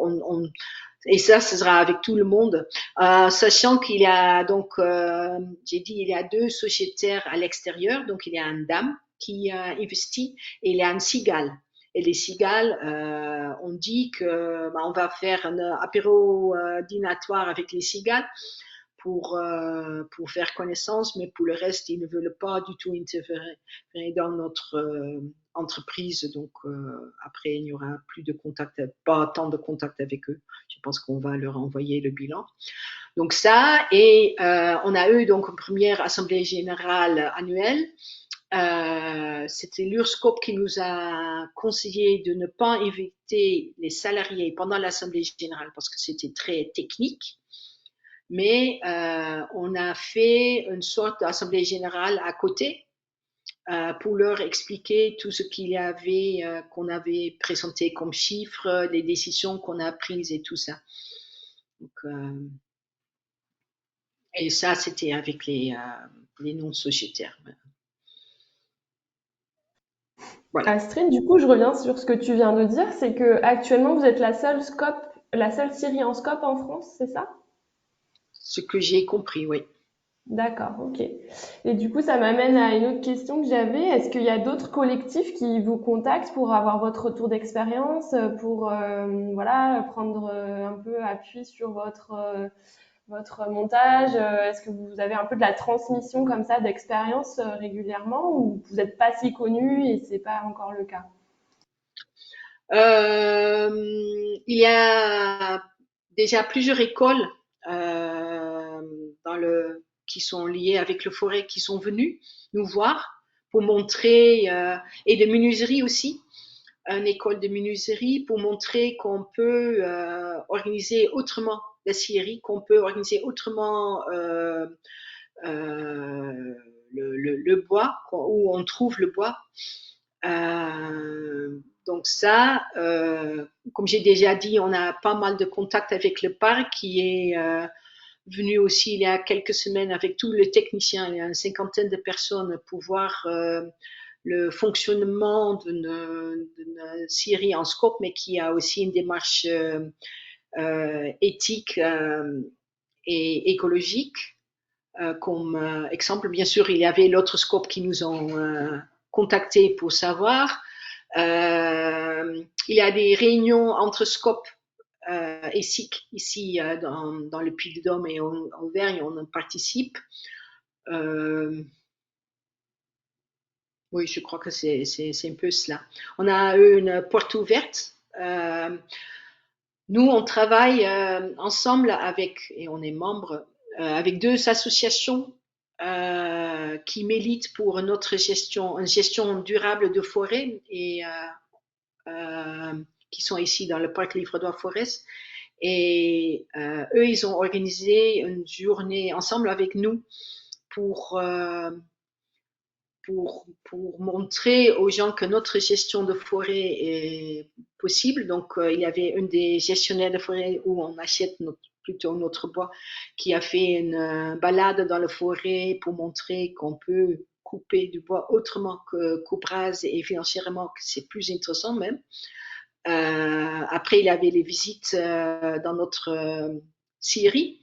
et ça, ce sera avec tout le monde, sachant qu'il y a donc, j'ai dit, il y a 2 sociétaires à l'extérieur, donc il y a une dame qui investit et il y a une cigale. Et les cigales, on dit que on va faire un apéro dînatoire avec les cigales pour faire connaissance, mais pour le reste, ils ne veulent pas du tout interférer dans notre entreprise. Donc après, il n'y aura plus de contact, pas tant de contact avec eux. Je pense qu'on va leur envoyer le bilan. Donc ça, et on a eu donc une première assemblée générale annuelle. C'était l'URSCOP qui nous a conseillé de ne pas inviter les salariés pendant l'assemblée générale parce que c'était très technique. Mais on a fait une sorte d'assemblée générale à côté pour leur expliquer tout ce qu'il y avait, qu'on avait présenté comme chiffres, les décisions qu'on a prises et tout ça. Donc, et ça, c'était avec les non-sociétaires. Voilà. Astrid, du coup, je reviens sur ce que tu viens de dire, c'est que actuellement vous êtes la seule Syrie en scope en France, c'est ça? Ce que j'ai compris, oui. D'accord, ok. Et du coup, ça m'amène à une autre question que j'avais. Est-ce qu'il y a d'autres collectifs qui vous contactent pour avoir votre retour d'expérience, pour voilà, prendre un peu appui sur votre montage? Est-ce que vous avez un peu de la transmission comme ça d'expérience régulièrement ou vous n'êtes pas si connu et c'est pas encore le cas? Il y a déjà plusieurs écoles euh, qui sont liées avec le forêt qui sont venues nous voir pour montrer, et de menuiserie aussi, une école de menuiserie pour montrer qu'on peut organiser autrement la scierie, qu'on peut organiser autrement le bois, où on trouve le bois. Donc ça, comme j'ai déjà dit, on a pas mal de contacts avec le parc qui est venu aussi il y a quelques semaines avec tous les techniciens, il y a une cinquantaine de personnes pour voir le fonctionnement d'une scierie en scope, mais qui a aussi une démarche éthique et écologique. Comme exemple, bien sûr, il y avait l'autre scope qui nous ont contactés pour savoir. Il y a des réunions entre Scope et SIC ici dans le Puy-de-Dôme et en Auvergne, on en participe. Oui, je crois que c'est un peu cela. On a eu une porte ouverte. Nous, on travaille ensemble avec, et on est membre, avec deux associations qui militent pour notre gestion, une gestion durable de forêt et qui sont ici dans le parc Livradois-Forest. Et eux, ils ont organisé une journée ensemble avec nous pour, euh, pour montrer aux gens que notre gestion de forêt est possible. Donc, il y avait une des gestionnaires de forêt où on achète plutôt notre bois qui a fait une balade dans la forêt pour montrer qu'on peut couper du bois autrement que coupe rase et financièrement que c'est plus intéressant même. Après, il y avait les visites dans notre scierie,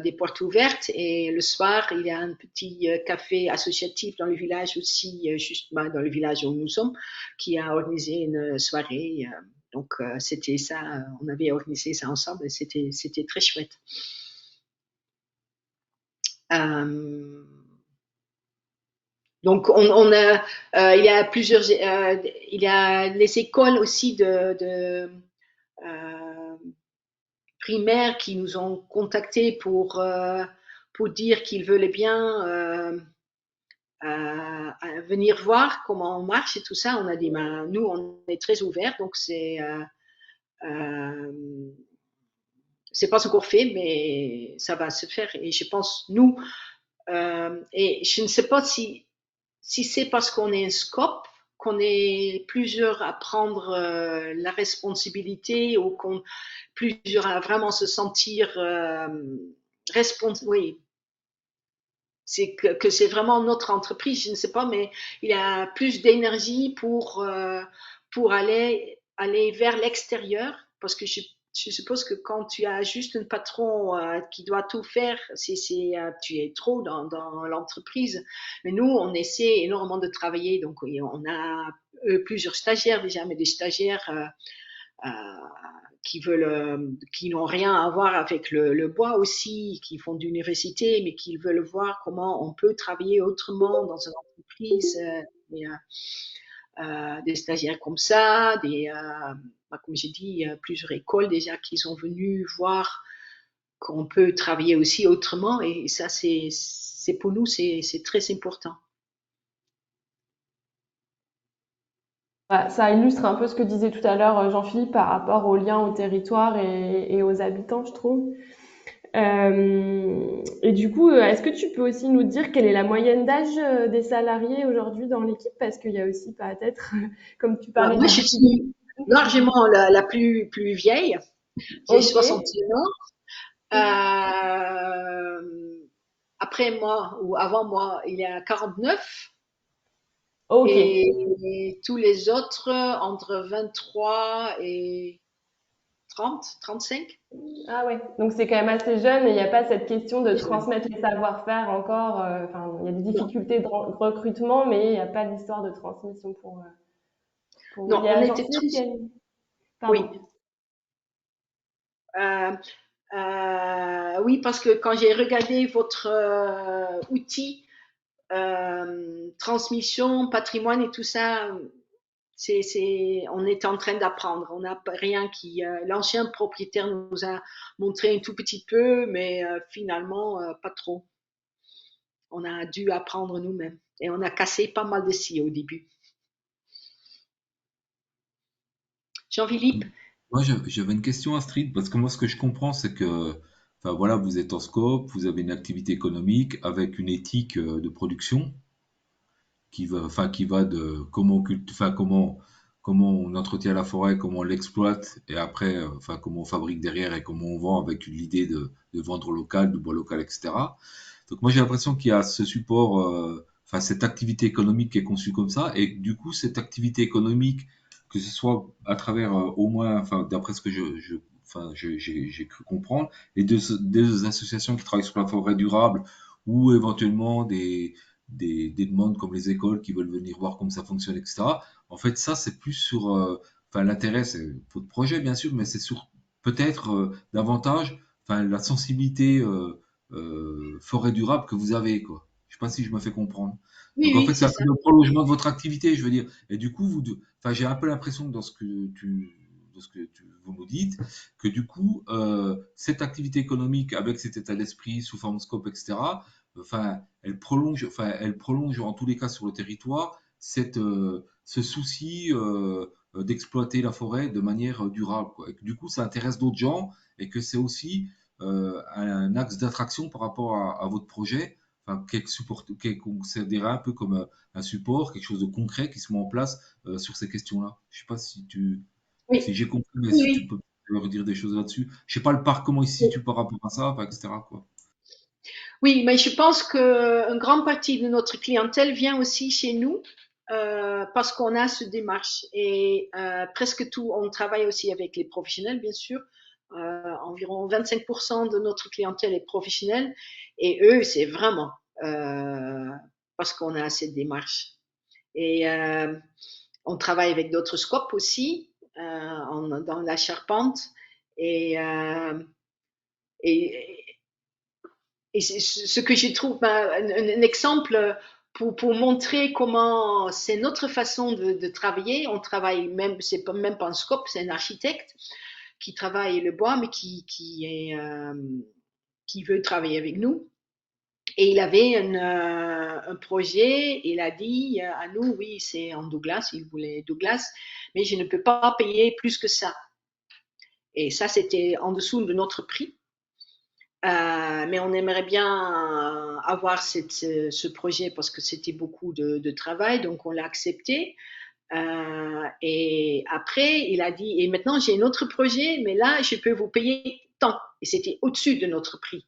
des portes ouvertes. Et le soir, il y a un petit café associatif dans le village aussi, justement dans le village où nous sommes, qui a organisé une soirée. Donc, c'était ça, on avait organisé ça ensemble et c'était très chouette. Donc, il y a plusieurs, il y a les écoles aussi primaires qui nous ont contactés pour dire qu'ils veulent bien venir voir comment on marche et tout ça. On a dit, ben, nous, on est très ouverts, donc c'est pas encore fait, mais ça va se faire. Et je pense, nous, et je ne sais pas si c'est parce qu'on est un scope, qu'on est plusieurs à prendre la responsabilité ou qu'on plusieurs à vraiment se sentir responsable. Oui, c'est que c'est vraiment notre entreprise, je ne sais pas, mais il y a plus d'énergie pour aller vers l'extérieur, parce que je suppose que quand tu as juste un patron qui doit tout faire, tu es trop dans l'entreprise. Mais nous, on essaie énormément de travailler, donc on a plusieurs stagiaires déjà, mais des stagiaires euh, qui n'ont rien à voir avec le bois aussi, qui font d'université, mais qui veulent voir comment on peut travailler autrement dans une entreprise. Des stagiaires comme ça, comme j'ai dit, plusieurs écoles déjà qui sont venues voir qu'on peut travailler aussi autrement. Et ça, c'est pour nous, c'est très important. Ça illustre un peu ce que disait tout à l'heure Jean-Philippe par rapport au lien au territoire et aux habitants, je trouve. Et du coup, est-ce que tu peux aussi nous dire quelle est la moyenne d'âge des salariés aujourd'hui dans l'équipe? Parce qu'il y a aussi peut-être, comme tu parlais Moi, des je suis largement la plus vieille. J'ai Ok, 61 ans. Après moi, ou avant moi, il y a 49. ok. Et tous les autres entre 23 et 30, 35. Ah ouais, donc c'est quand même assez jeune et il n'y a pas cette question de transmettre les savoir-faire encore. Enfin, il y a des Non, difficultés de recrutement, mais il n'y a pas d'histoire de transmission pour vous. non, Il y on a était très. Jean-Philippe qui a Oui. Pardon. Euh, Oui, parce que quand j'ai regardé votre outil, transmission, patrimoine et tout ça, on est en train d'apprendre. On n'a rien qui. L'ancien propriétaire nous a montré un tout petit peu, mais finalement, pas trop. On a dû apprendre nous-mêmes. Et on a cassé pas mal de scies au début. Jean-Philippe? Moi, j'avais une question, Astrid, parce que moi, ce que je comprends, c'est que, enfin voilà, vous êtes en scope, vous avez une activité économique avec une éthique de production qui va de comment on entretient la forêt, comment on l'exploite, et après, enfin, comment on fabrique derrière et comment on vend avec l'idée de vendre local, de bois local, etc. Donc moi, j'ai l'impression qu'il y a ce support, enfin, cette activité économique qui est conçue comme ça, et du coup, cette activité économique, que ce soit à travers au moins, enfin, d'après ce que enfin, j'ai cru comprendre, les deux associations qui travaillent sur la forêt durable ou éventuellement des demandes comme les écoles qui veulent venir voir comment ça fonctionne, etc. En fait, ça, c'est plus sur, enfin, l'intérêt, c'est votre projet, bien sûr, mais c'est sur peut-être davantage, enfin, la sensibilité forêt durable que vous avez, quoi. Je sais pas si je me fais comprendre. Oui, Donc, en oui, fait, c'est c'est un ça. peu le prolongement de votre activité, je veux dire. Et du coup, enfin, j'ai un peu l'impression que vous nous dites, que du coup, cette activité économique avec cet état d'esprit sous forme scope, etc., enfin, elle prolonge en tous les cas sur le territoire ce souci d'exploiter la forêt de manière durable, quoi. Et que, du coup, ça intéresse d'autres gens et que c'est aussi un axe d'attraction par rapport à votre projet, enfin, qui est considéré un peu comme un support, quelque chose de concret qui se met en place sur ces questions-là. Je sais pas si Oui, j'ai compris, mais oui, si tu oui. peux me redire des choses là-dessus. Je sais pas le parc, comment il se situe par rapport à ça, enfin, etc., quoi. Oui, mais je pense qu'une grande partie de notre clientèle vient aussi chez nous parce qu'on a ce démarche. Et presque tout, on travaille aussi avec les professionnels, bien sûr. Environ 25% de notre clientèle est professionnelle. Et eux, c'est vraiment parce qu'on a cette démarche. Et on travaille avec d'autres scopes aussi dans la charpente. Et, et, et ce que je trouve un exemple pour montrer comment c'est notre façon de travailler. On travaille même, c'est pas, même pas un scope, c'est un architecte qui travaille le bois, mais qui veut travailler avec nous. Et il avait un projet, il a dit à nous, oui, c'est en Douglas, il voulait Douglas, mais je ne peux pas payer plus que ça. Et ça, c'était en dessous de notre prix. Mais on aimerait bien avoir ce projet parce que c'était beaucoup de travail, donc on l'a accepté. Et après, il a dit, et maintenant j'ai un autre projet, mais là, je peux vous payer tant. Et c'était au-dessus de notre prix.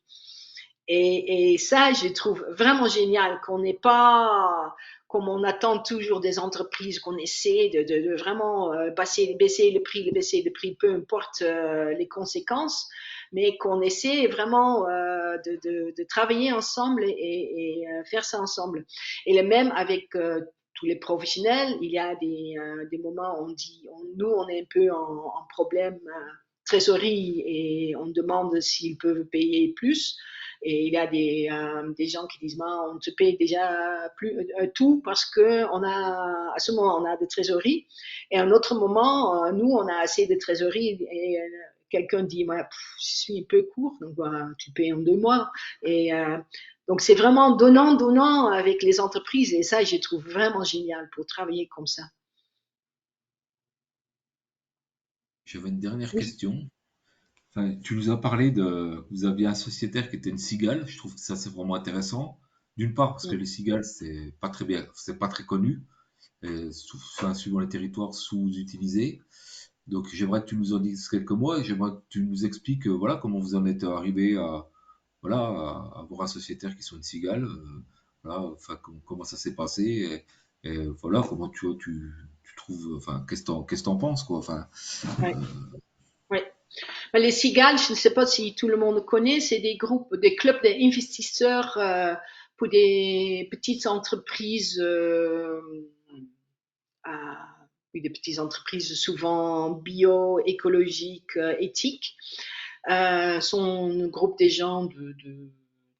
Et ça, je trouve vraiment génial qu'on n'ait pas, comme on attend toujours des entreprises, qu'on essaie de vraiment baisser le prix, peu importe les conséquences, mais qu'on essaie vraiment de travailler ensemble et faire ça ensemble. Et le même avec tous les professionnels, il y a des moments où on dit, nous, on est un peu en problème trésorerie et on demande s'ils peuvent payer plus. Et il y a des gens qui disent, on te paye déjà plus tout parce que à ce moment, on a de trésorerie. Et à un autre moment, nous, on a assez de trésorerie et quelqu'un dit, je suis un peu court, donc tu payes en 2 mois. Et donc, c'est vraiment donnant avec les entreprises. Et ça, je trouve vraiment génial pour travailler comme ça. J'avais une dernière Oui. question. Enfin, tu nous as parlé vous aviez un sociétaire qui était une cigale. Je trouve que ça, c'est vraiment intéressant. D'une part, parce que les cigales, c'est pas très bien, c'est pas très connu, et enfin, suivant les territoires sous-utilisés. Donc, j'aimerais que tu nous en dises quelques mots et j'aimerais que tu nous expliques, voilà, comment vous en êtes arrivé voilà, à avoir un sociétaire qui soit une cigale, voilà, enfin, comment ça s'est passé et voilà, comment tu trouves, enfin, qu'est-ce que t'en penses, quoi, enfin, Ouais, ouais. Les cigales, je ne sais pas si tout le monde connaît, c'est des groupes, des clubs d'investisseurs pour des petites entreprises, oui, des petites entreprises souvent bio, écologiques, éthiques. sont un groupe des gens de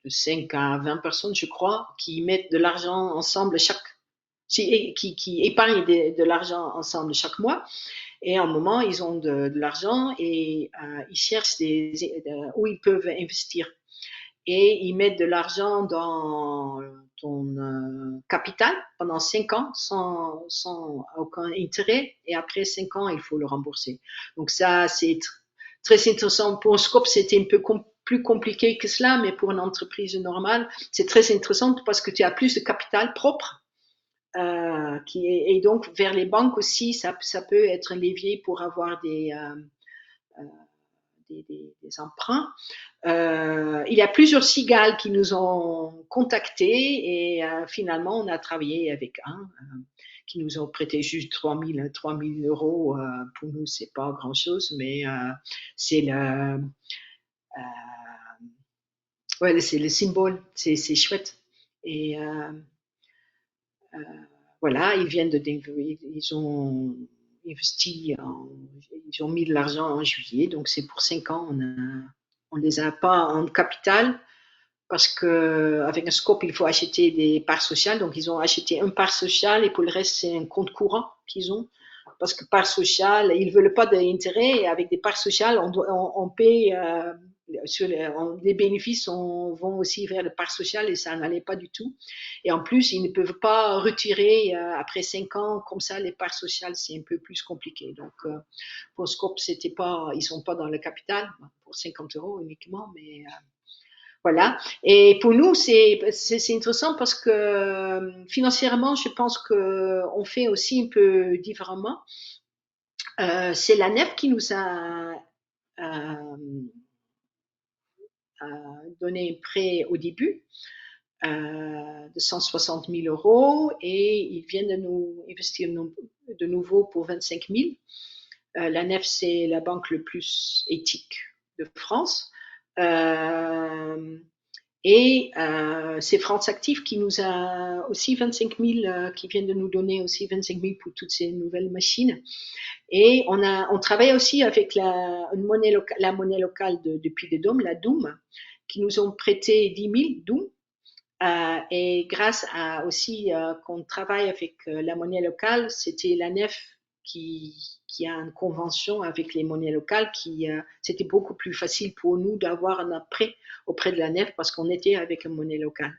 5 à 20 personnes, je crois, qui mettent de l'argent ensemble qui épargnent de l'argent ensemble chaque mois. Et à un moment, ils ont de l'argent et ils cherchent où ils peuvent investir. Et ils mettent de l'argent dans ton capital pendant 5 ans sans aucun intérêt. Et après 5 ans, il faut le rembourser. Donc ça, c'est très intéressant. Pour un scope, c'était un peu plus compliqué que cela, mais pour une entreprise normale, c'est très intéressant parce que tu as plus de capital propre. Et donc vers les banques aussi, ça peut être un levier pour avoir des emprunts. Il y a plusieurs cigales qui nous ont contactés et finalement on a travaillé avec un qui nous ont prêté juste 3 000 euros. Pour nous, c'est pas grand chose, mais c'est c'est le symbole, c'est chouette. Et voilà, ils ont investi, ils ont mis de l'argent en juillet, donc c'est pour 5 ans. On les a pas en capital parce que avec un scope, il faut acheter des parts sociales. Donc ils ont acheté une part sociale et pour le reste, c'est un compte courant qu'ils ont. Parce que part sociale, ils veulent pas d'intérêt et avec des parts sociales, on paye les bénéfices vont aussi vers les parts sociales et ça n'allait pas du tout. Et en plus, ils ne peuvent pas retirer après 5 ans comme ça les parts sociales, c'est un peu plus compliqué. Donc pour Scope, ils sont pas dans le capital pour 50 euros uniquement, mais voilà. Et pour nous, c'est intéressant parce que financièrement, je pense que on fait aussi un peu différemment. C'est la nef qui nous a donné un prêt au début de 160 000 euros et ils viennent de nous investir de nouveau pour 25 000. La nef, c'est la banque le plus éthique de France. Et c'est France Active qui nous a aussi 25 000, qui viennent de nous donner aussi 25 000 pour toutes ces nouvelles machines. Et on travaille aussi avec la monnaie locale de Puy-de-Dôme, la Doum, qui nous ont prêté 10 000 Doum. Et grâce à aussi qu'on travaille avec la monnaie locale, c'était la nef qui a une convention avec les monnaies locales c'était beaucoup plus facile pour nous d'avoir un prêt auprès de la nef parce qu'on était avec une monnaie locale.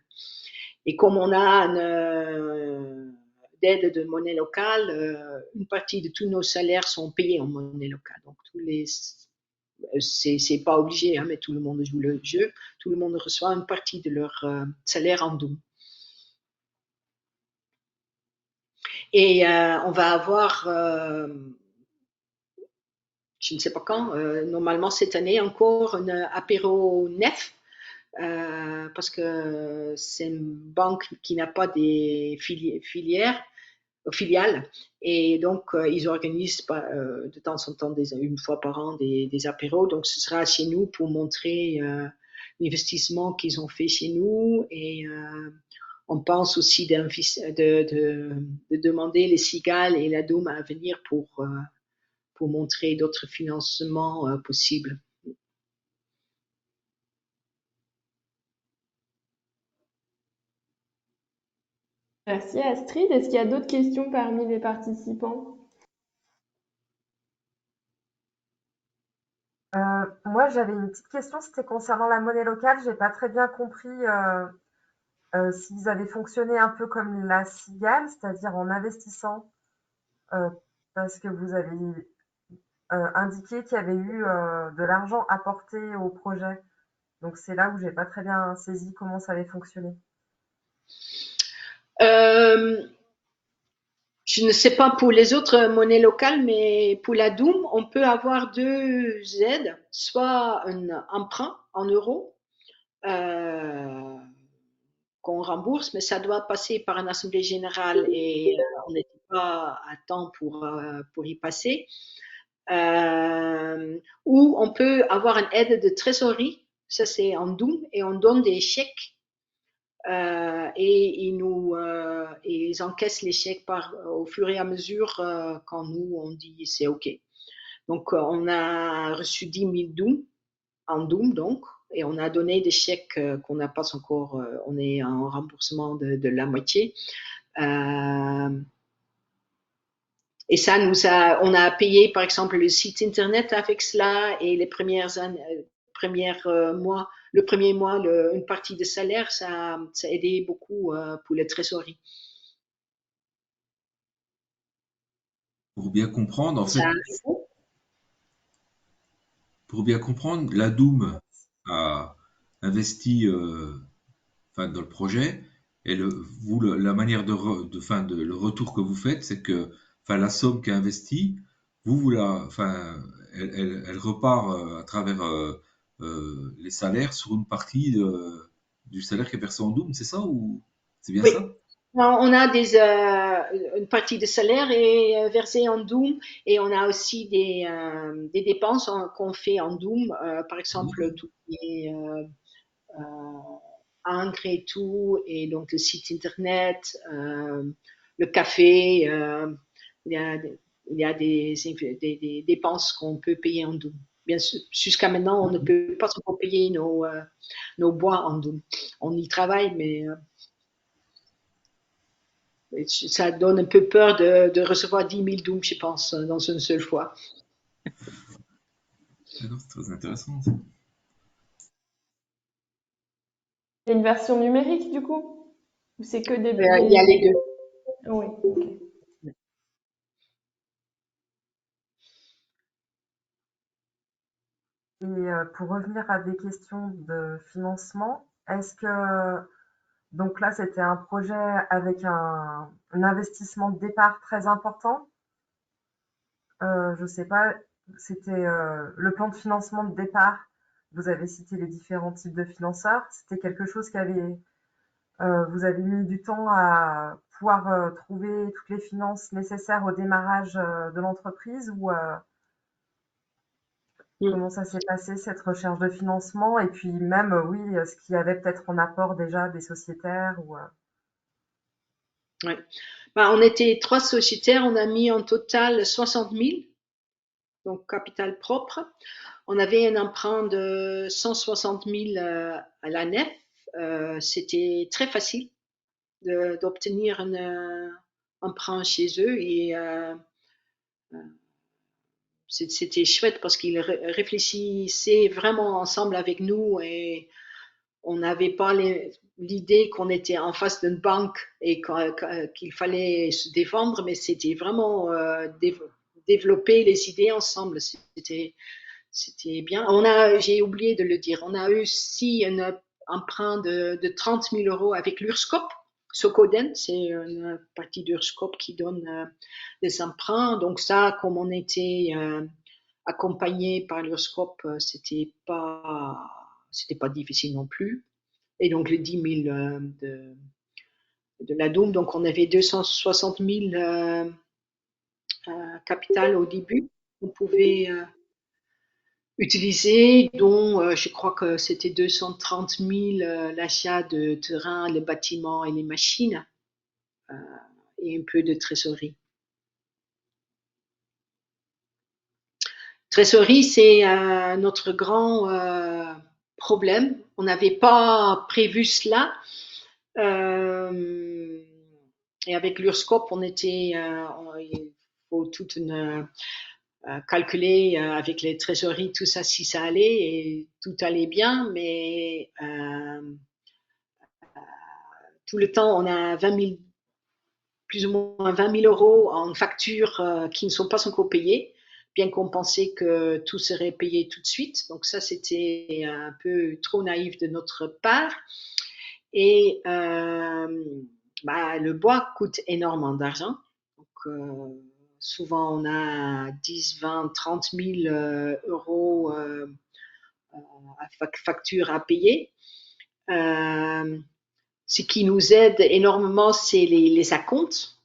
Et comme on a une d'aide de monnaie locale, une partie de tous nos salaires sont payés en monnaie locale. Donc c'est pas obligé, hein, mais tout le monde joue le jeu. Tout le monde reçoit une partie de leur salaire en Doum. Et on va avoir, je ne sais pas quand, normalement cette année encore, un apéro nef, parce que c'est une banque qui n'a pas des filiales. Et donc, ils organisent de temps en temps, une fois par an, des apéros. Donc, ce sera chez nous pour montrer l'investissement qu'ils ont fait chez nous. Et on pense aussi de demander les cigales et la Doum à venir pour montrer d'autres financements possibles. Merci Astrid. Est-ce qu'il y a d'autres questions parmi les participants? Moi, j'avais une petite question, c'était concernant la monnaie locale. J'ai pas très bien compris s'ils avaient fonctionné un peu comme la cigale, c'est-à-dire en investissant, parce que vous avez indiqué qu'il y avait eu de l'argent apporté au projet. Donc c'est là où j'ai pas très bien saisi comment ça avait fonctionné. Je ne sais pas pour les autres monnaies locales, mais pour la Doum, on peut avoir deux aides, soit un emprunt en euros qu'on rembourse, mais ça doit passer par une assemblée générale et on n'était pas à temps pour y passer. Ou on peut avoir une aide de trésorerie, ça c'est en Doum, et on donne des chèques et ils encaissent les chèques au fur et à mesure quand nous on dit c'est ok. Donc on a reçu 10 000 Doum en Doom donc, et on a donné des chèques qu'on n'a pas encore, on est en remboursement de la moitié. Et ça on a payé par exemple le site internet avec cela et les mois, le premier mois, une partie de salaire, ça a aidé beaucoup pour les trésoreries. Pour bien comprendre, en Ça, fait, pour bien comprendre, la Doom a investi enfin, dans le projet et la manière enfin, le retour que vous faites, c'est que enfin, la somme qu'a investie, enfin, elle repart à travers les salaires sur une partie du salaire qui est versé en Doom, c'est ça ou c'est bien oui. ça? On a une partie de salaire est versée en Doom et on a aussi des dépenses qu'on fait en Doom, par exemple tout ce qui est encre et tout, et donc le site internet, le café, il y a, il y a des dépenses qu'on peut payer en Doom. Bien sûr, jusqu'à maintenant, on ne peut pas encore payer nos bois en Doom. On y travaille, mais ça donne un peu peur de recevoir 10 000 Doom, je pense, dans une seule fois. D'accord, c'est très intéressant ça. Il y a une version numérique du coup? Ou c'est que Il y a les deux. Oui, ok. Et pour revenir à des questions de financement, est-ce que, donc là, c'était un projet avec un investissement de départ très important. Je sais pas, c'était le plan de financement de départ. Vous avez cité les différents types de financeurs. C'était quelque chose vous avez mis du temps à pouvoir trouver toutes les finances nécessaires au démarrage de l'entreprise ou comment ça s'est passé cette recherche de financement et puis même oui, ce qu'il y avait peut-être en apport déjà des sociétaires ou Ouais. On était 3 sociétaires, on a mis en total 60 000, donc capital propre. On avait un emprunt de 160 000 à la nef. C'était très facile d'obtenir un emprunt chez eux et c'était chouette parce qu'ils réfléchissaient vraiment ensemble avec nous et on n'avait pas l'idée qu'on était en face d'une banque et qu'il fallait se défendre, mais c'était vraiment développer les idées ensemble. C'était bien. J'ai oublié de le dire, on a eu aussi un emprunt de 30 000 euros avec l'URSSCOP. Socoden, c'est une partie d'URSSCOP qui donne des emprunts. Donc ça, comme on était accompagné par l'URSSCOP, c'était pas difficile non plus. Et donc les 10 000 de la Doom, donc on avait 260 000 capital au début. On pouvait utiliser, dont je crois que c'était 230 000 l'achat de terrain, les bâtiments et les machines, et un peu de trésorerie. Trésorerie, c'est notre grand problème. On n'avait pas prévu cela. Et avec l'URSSCOP, il faut toute une calculer avec les trésoreries, tout ça, si ça allait, et tout allait bien, mais tout le temps, on a plus ou moins 20 000 euros en factures qui ne sont pas encore payées, bien qu'on pensait que tout serait payé tout de suite. Donc ça, c'était un peu trop naïf de notre part. Et le bois coûte énormément d'argent. Donc, souvent, on a 10, 20, 30 000 euros factures à payer. Ce qui nous aide énormément, c'est les acomptes.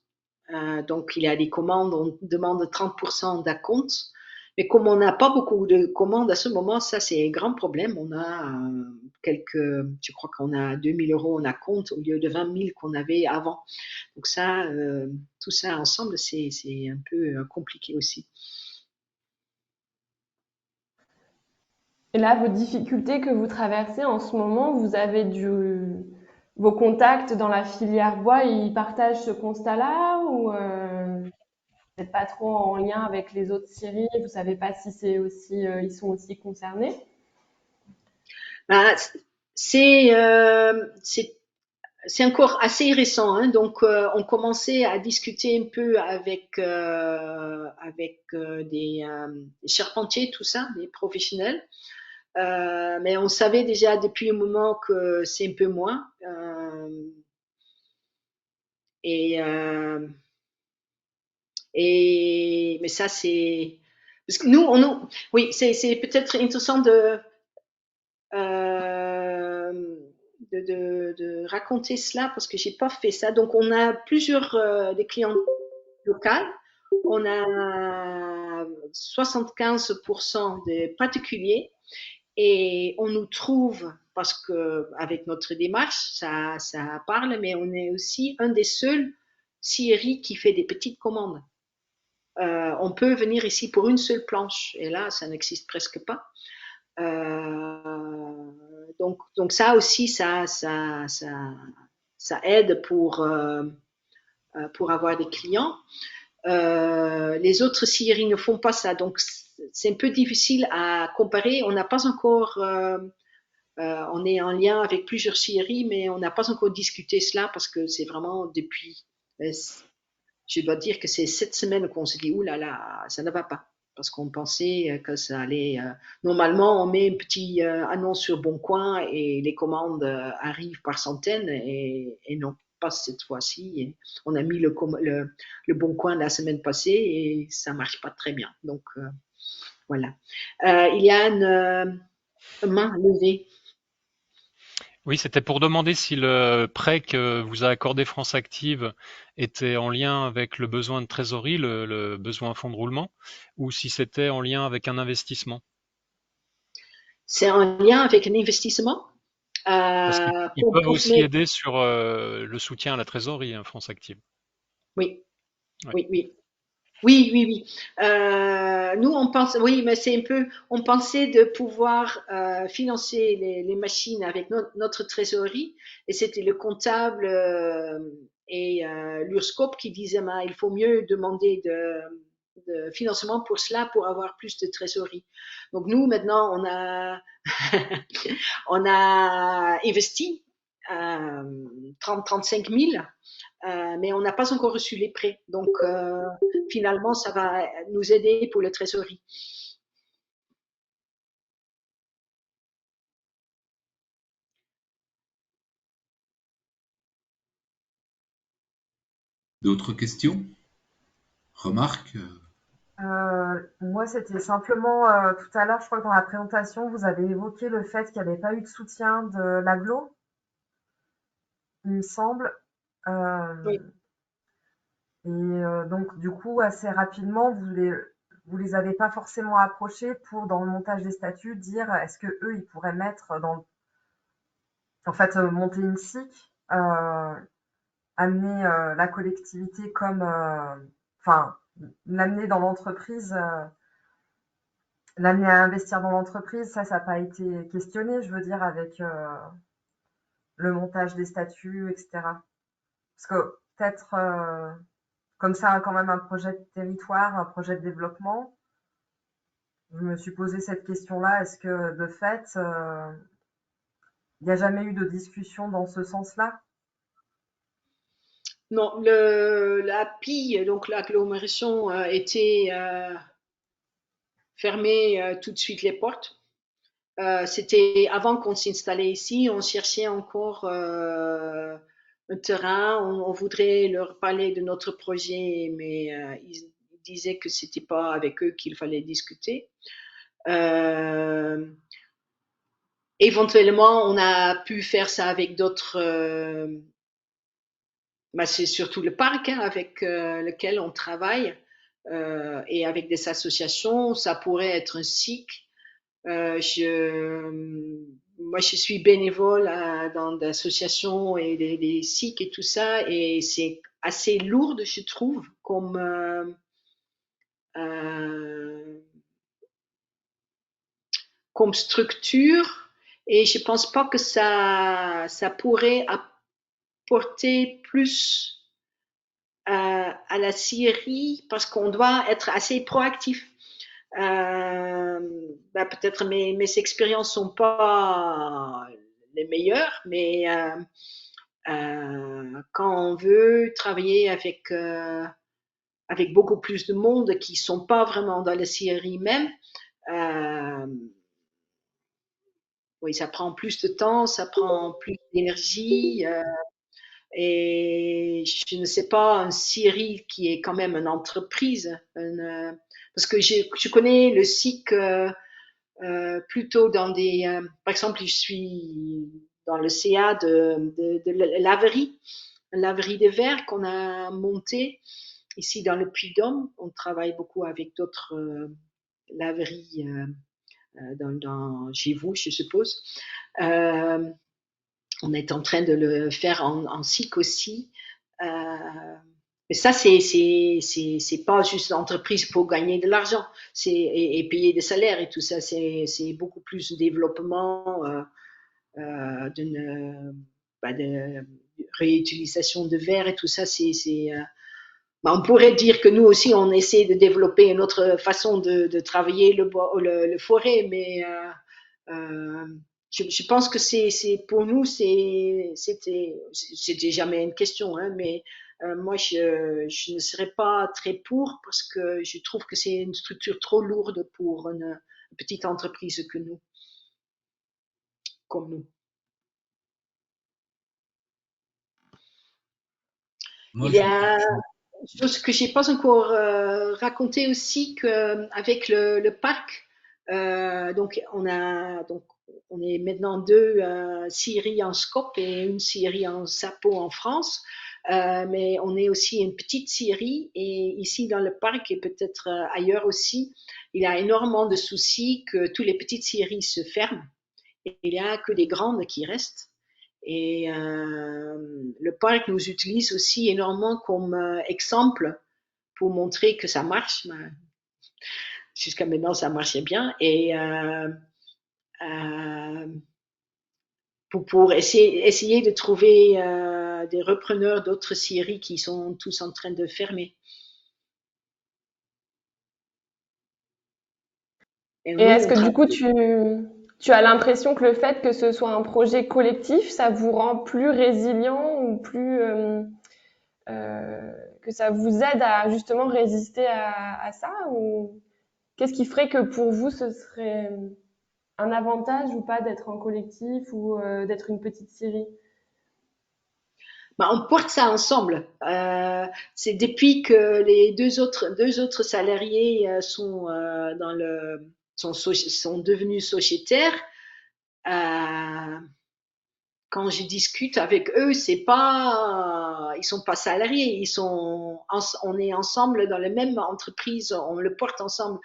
Donc, il y a des commandes, on demande 30% d'acompte. Mais comme on n'a pas beaucoup de commandes à ce moment, ça, c'est un grand problème. On a je crois qu'on a 2 000 euros en acompte au lieu de 20 000 qu'on avait avant. Donc ça, tout ça ensemble, c'est un peu compliqué aussi. Et là, vos difficultés que vous traversez en ce moment, vous avez vos contacts dans la filière bois, ils partagent ce constat-là ou vous n'êtes pas trop en lien avec les autres scieries, vous savez pas si c'est aussi, ils sont aussi concernés? Bah, c'est c'est encore assez récent, hein, donc on commençait à discuter un peu avec des charpentiers, tout ça, des professionnels. Mais on savait déjà depuis un moment que c'est un peu moins. Et, euh, mais ça c'est parce que oui, c'est peut-être intéressant euh, de raconter cela parce que j'ai pas fait ça. Donc on a plusieurs des clients locaux. On a 75% des particuliers et on nous trouve parce que avec notre démarche, ça parle, mais on est aussi un des seuls scieries qui fait des petites commandes. On peut venir ici pour une seule planche et là, ça n'existe presque pas. Donc ça aussi, ça aide pour avoir des clients. Les autres scieries ne font pas ça, donc c'est un peu difficile à comparer. On n'a pas encore, on est en lien avec plusieurs scieries, mais on n'a pas encore discuté cela parce que c'est vraiment depuis, je dois dire que c'est cette semaine qu'on se dit, ouh là là, ça ne va pas. Parce qu'on pensait que ça allait. Normalement, on met une petite annonce sur Boncoin et les commandes arrivent par centaines et non, pas cette fois-ci. Et on a mis le Boncoin la semaine passée et ça marche pas très bien. Donc voilà. Il y a une main levée. Oui, c'était pour demander si le prêt que vous a accordé France Active était en lien avec le besoin de trésorerie, le besoin fonds de roulement, ou si c'était en lien avec un investissement. C'est en lien avec un investissement Parce qu'ils ils peuvent pour aussi mettre. aider sur le soutien à la trésorerie, hein, France Active. Oui, Ouais. oui, oui. Oui, oui, oui. Nous, on pense, oui, mais c'est un peu, on pensait de pouvoir financer les machines avec notre trésorerie, et c'était le comptable et l'URSSCOP qui disaient, ben, il faut mieux demander de financement pour cela, pour avoir plus de trésorerie. Donc nous, maintenant, on a investi 30-35 000, mais on n'a pas encore reçu les prêts. Donc, finalement, ça va nous aider pour la trésorerie. D'autres questions? Remarques? Moi, c'était simplement, tout à l'heure, je crois que dans la présentation, vous avez évoqué le fait qu'il n'y avait pas eu de soutien de l'agglo, il me semble. Oui. Donc, du coup, assez rapidement, vous les avez pas forcément approchés pour, dans le montage des statuts, dire est-ce que eux, ils pourraient mettre en fait, monter une SIC, amener la collectivité comme, enfin, l'amener dans l'entreprise, l'amener à investir dans l'entreprise, ça n'a pas été questionné, je veux dire, avec le montage des statuts, etc. Parce que peut-être, comme ça, quand même un projet de territoire, un projet de développement, je me suis posé cette question-là. Est-ce que, de fait, il n'y a jamais eu de discussion dans ce sens-là? Non, la PI, donc l'agglomération, était fermée tout de suite les portes. C'était avant qu'on s'installait ici, on cherchait encore un terrain, on voudrait leur parler de notre projet, mais ils disaient que c'était pas avec eux qu'il fallait discuter. Euh, Éventuellement, on a pu faire ça avec d'autres. Bah, c'est surtout le parc hein, avec lequel on travaille et avec des associations. Ça pourrait être un cycle. Moi, je suis bénévole dans des associations et des cycles et tout ça, et c'est assez lourd, je trouve, euh, comme structure et je pense pas que ça pourrait apporter plus à la Syrie parce qu'on doit être assez proactif. Peut-être mes expériences sont pas les meilleures, mais quand on veut travailler avec beaucoup plus de monde qui sont pas vraiment dans la Syrie même, euh, oui, ça prend plus de temps, ça prend plus d'énergie. Et je ne sais pas, un Syrie qui est quand même une entreprise, parce que je connais le SIC plutôt dans des, par exemple, je suis dans le CA de laverie de verre qu'on a monté ici dans le Puy-de-Dôme. On travaille beaucoup avec d'autres laveries chez vous, je suppose. Euh, on est en train de le faire en SIC aussi. Mais ça, c'est pas juste l'entreprise pour gagner de l'argent et payer des salaires et tout ça. C'est beaucoup plus de développement de réutilisation de verre et tout ça. On pourrait dire que nous aussi, on essaie de développer une autre façon de travailler le forêt, mais je pense que pour nous, c'était jamais une question, hein, mais moi, je ne serais pas très pour parce que je trouve que c'est une structure trop lourde pour une petite entreprise comme nous. Moi, Il y a une chose que j'ai pas encore raconté aussi qu'avec le parc, donc on est maintenant deux scieries en SCOP et une scierie en SAPO en France. Mais on est aussi une petite scierie et ici dans le parc et peut-être ailleurs aussi, il y a énormément de soucis que toutes les petites scieries se ferment et il n'y a que des grandes qui restent. Et le parc nous utilise aussi énormément comme exemple pour montrer que ça marche. Jusqu'à maintenant, ça marchait bien. Et euh, pour essayer de trouver des repreneurs d'autres scieries qui sont tous en train de fermer. Et Et nous, est-ce on que du coup, travaille. tu as l'impression que le fait que ce soit un projet collectif, ça vous rend plus résilient ou plus que ça vous aide à justement résister à ça ou qu'est-ce qui ferait que pour vous ce serait un avantage ou pas d'être en collectif ou d'être une petite série? On porte ça ensemble. C'est depuis que les deux autres salariés sont devenus sociétaires. Euh, Quand je discute avec eux, ils sont pas salariés, on est ensemble dans la même entreprise, on le porte ensemble.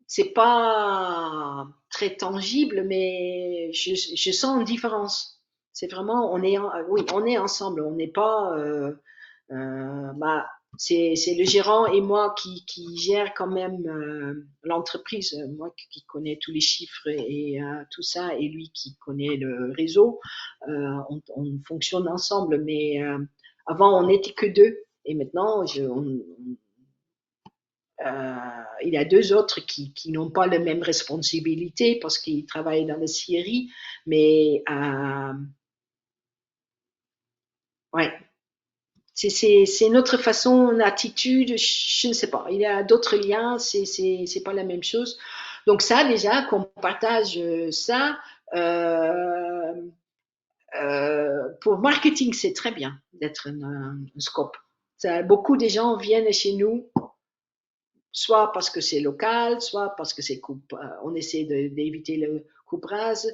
C'est pas très tangible, mais je sens une différence. C'est vraiment, oui, on est ensemble, on n'est pas, bah, c'est le gérant et moi qui gère quand même l'entreprise, moi qui connais tous les chiffres et tout ça, et lui qui connaît le réseau. On fonctionne ensemble, mais avant on n'était que deux, et maintenant il y a deux autres qui n'ont pas la même responsabilité parce qu'ils travaillent dans la scierie, mais ouais, c'est notre façon, une attitude, je ne sais pas. Il y a d'autres liens, c'est pas la même chose. Donc ça, déjà, qu'on partage ça, euh, pour marketing, c'est très bien d'être un scope. Ça, beaucoup de gens viennent chez nous, soit parce que c'est local, soit parce que on essaie d'éviter le coupe rase.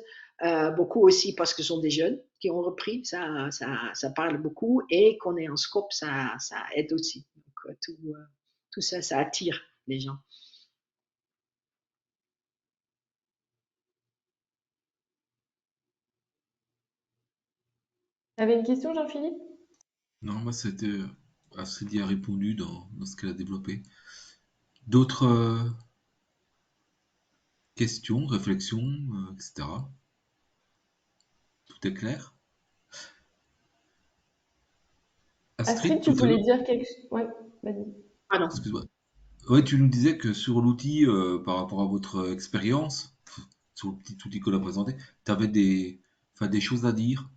Beaucoup aussi parce que ce sont des jeunes qui ont repris, ça parle beaucoup, et qu'on est en scope, ça aide aussi. Donc, tout ça, ça attire les gens. T'avais une question, Jean-Philippe? non, moi, c'était assez bien répondu dans ce qu'elle a développé. D'autres Questions, réflexions, etc. Tout est clair? Astrid, Astrid, tu tout à voulais l'heure, dire quelque chose? Ouais, vas-y. Pardon. excuse-moi. Ouais, tu nous disais que sur l'outil, par rapport à votre expérience, sur le petit outil qu'on a présenté, tu avais des choses à dire.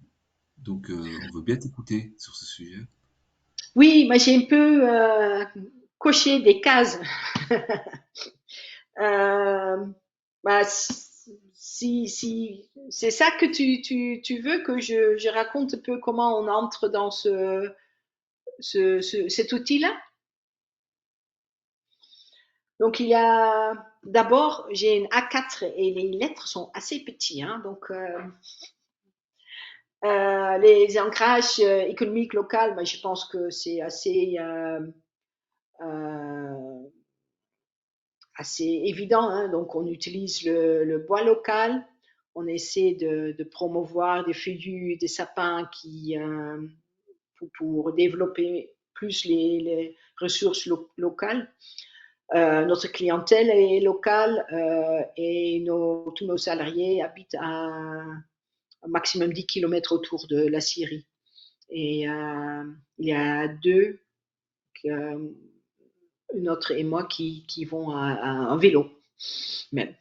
Donc, on veut bien t'écouter sur ce sujet. Oui, moi j'ai un peu coché des cases. Euh, bah, si c'est ça que tu veux que je raconte un peu comment on entre dans cet outil-là. Donc il y a d'abord j'ai une A4 et les lettres sont assez petits, hein, donc les ancrages économiques locaux, bah, je pense que c'est euh, assez évident, hein. Donc on utilise le bois local, on essaie de promouvoir des feuillus, des sapins pour développer plus les ressources locales. Notre clientèle est locale et tous nos salariés habitent à un maximum 10 km autour de la Syrie. Et il y a deux, euh, une autre et moi, qui vont en vélo même,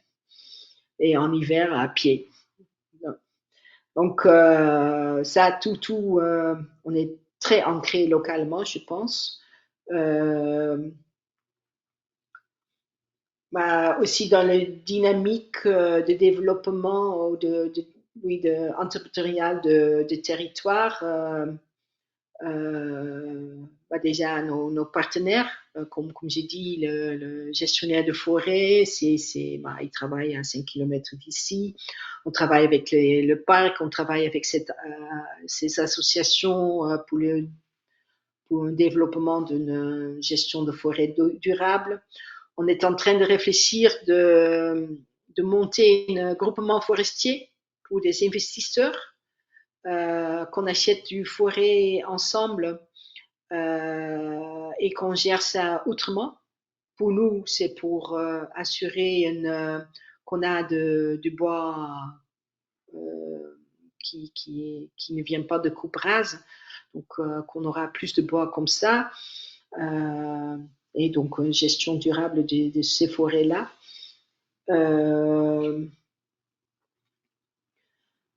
et en hiver à pied. Donc ça, on est très ancré localement, je pense. Euh, Bah, aussi dans la dynamique de développement ou oui, entrepreneurial de territoire, bah déjà nos partenaires, comme j'ai dit, le gestionnaire de forêt, bah, il travaille à 5 km d'ici. On travaille avec le parc, on travaille avec ces associations pour un développement d'une gestion de forêt durable. On est en train de réfléchir de monter un groupement forestier pour des investisseurs, qu'on achète du forêt ensemble et qu'on gère ça autrement. Pour nous, c'est pour assurer qu'on a du bois qui ne vient pas de coupe rase, donc qu'on aura plus de bois comme ça. Euh, et donc une gestion durable de ces forêts-là. Euh,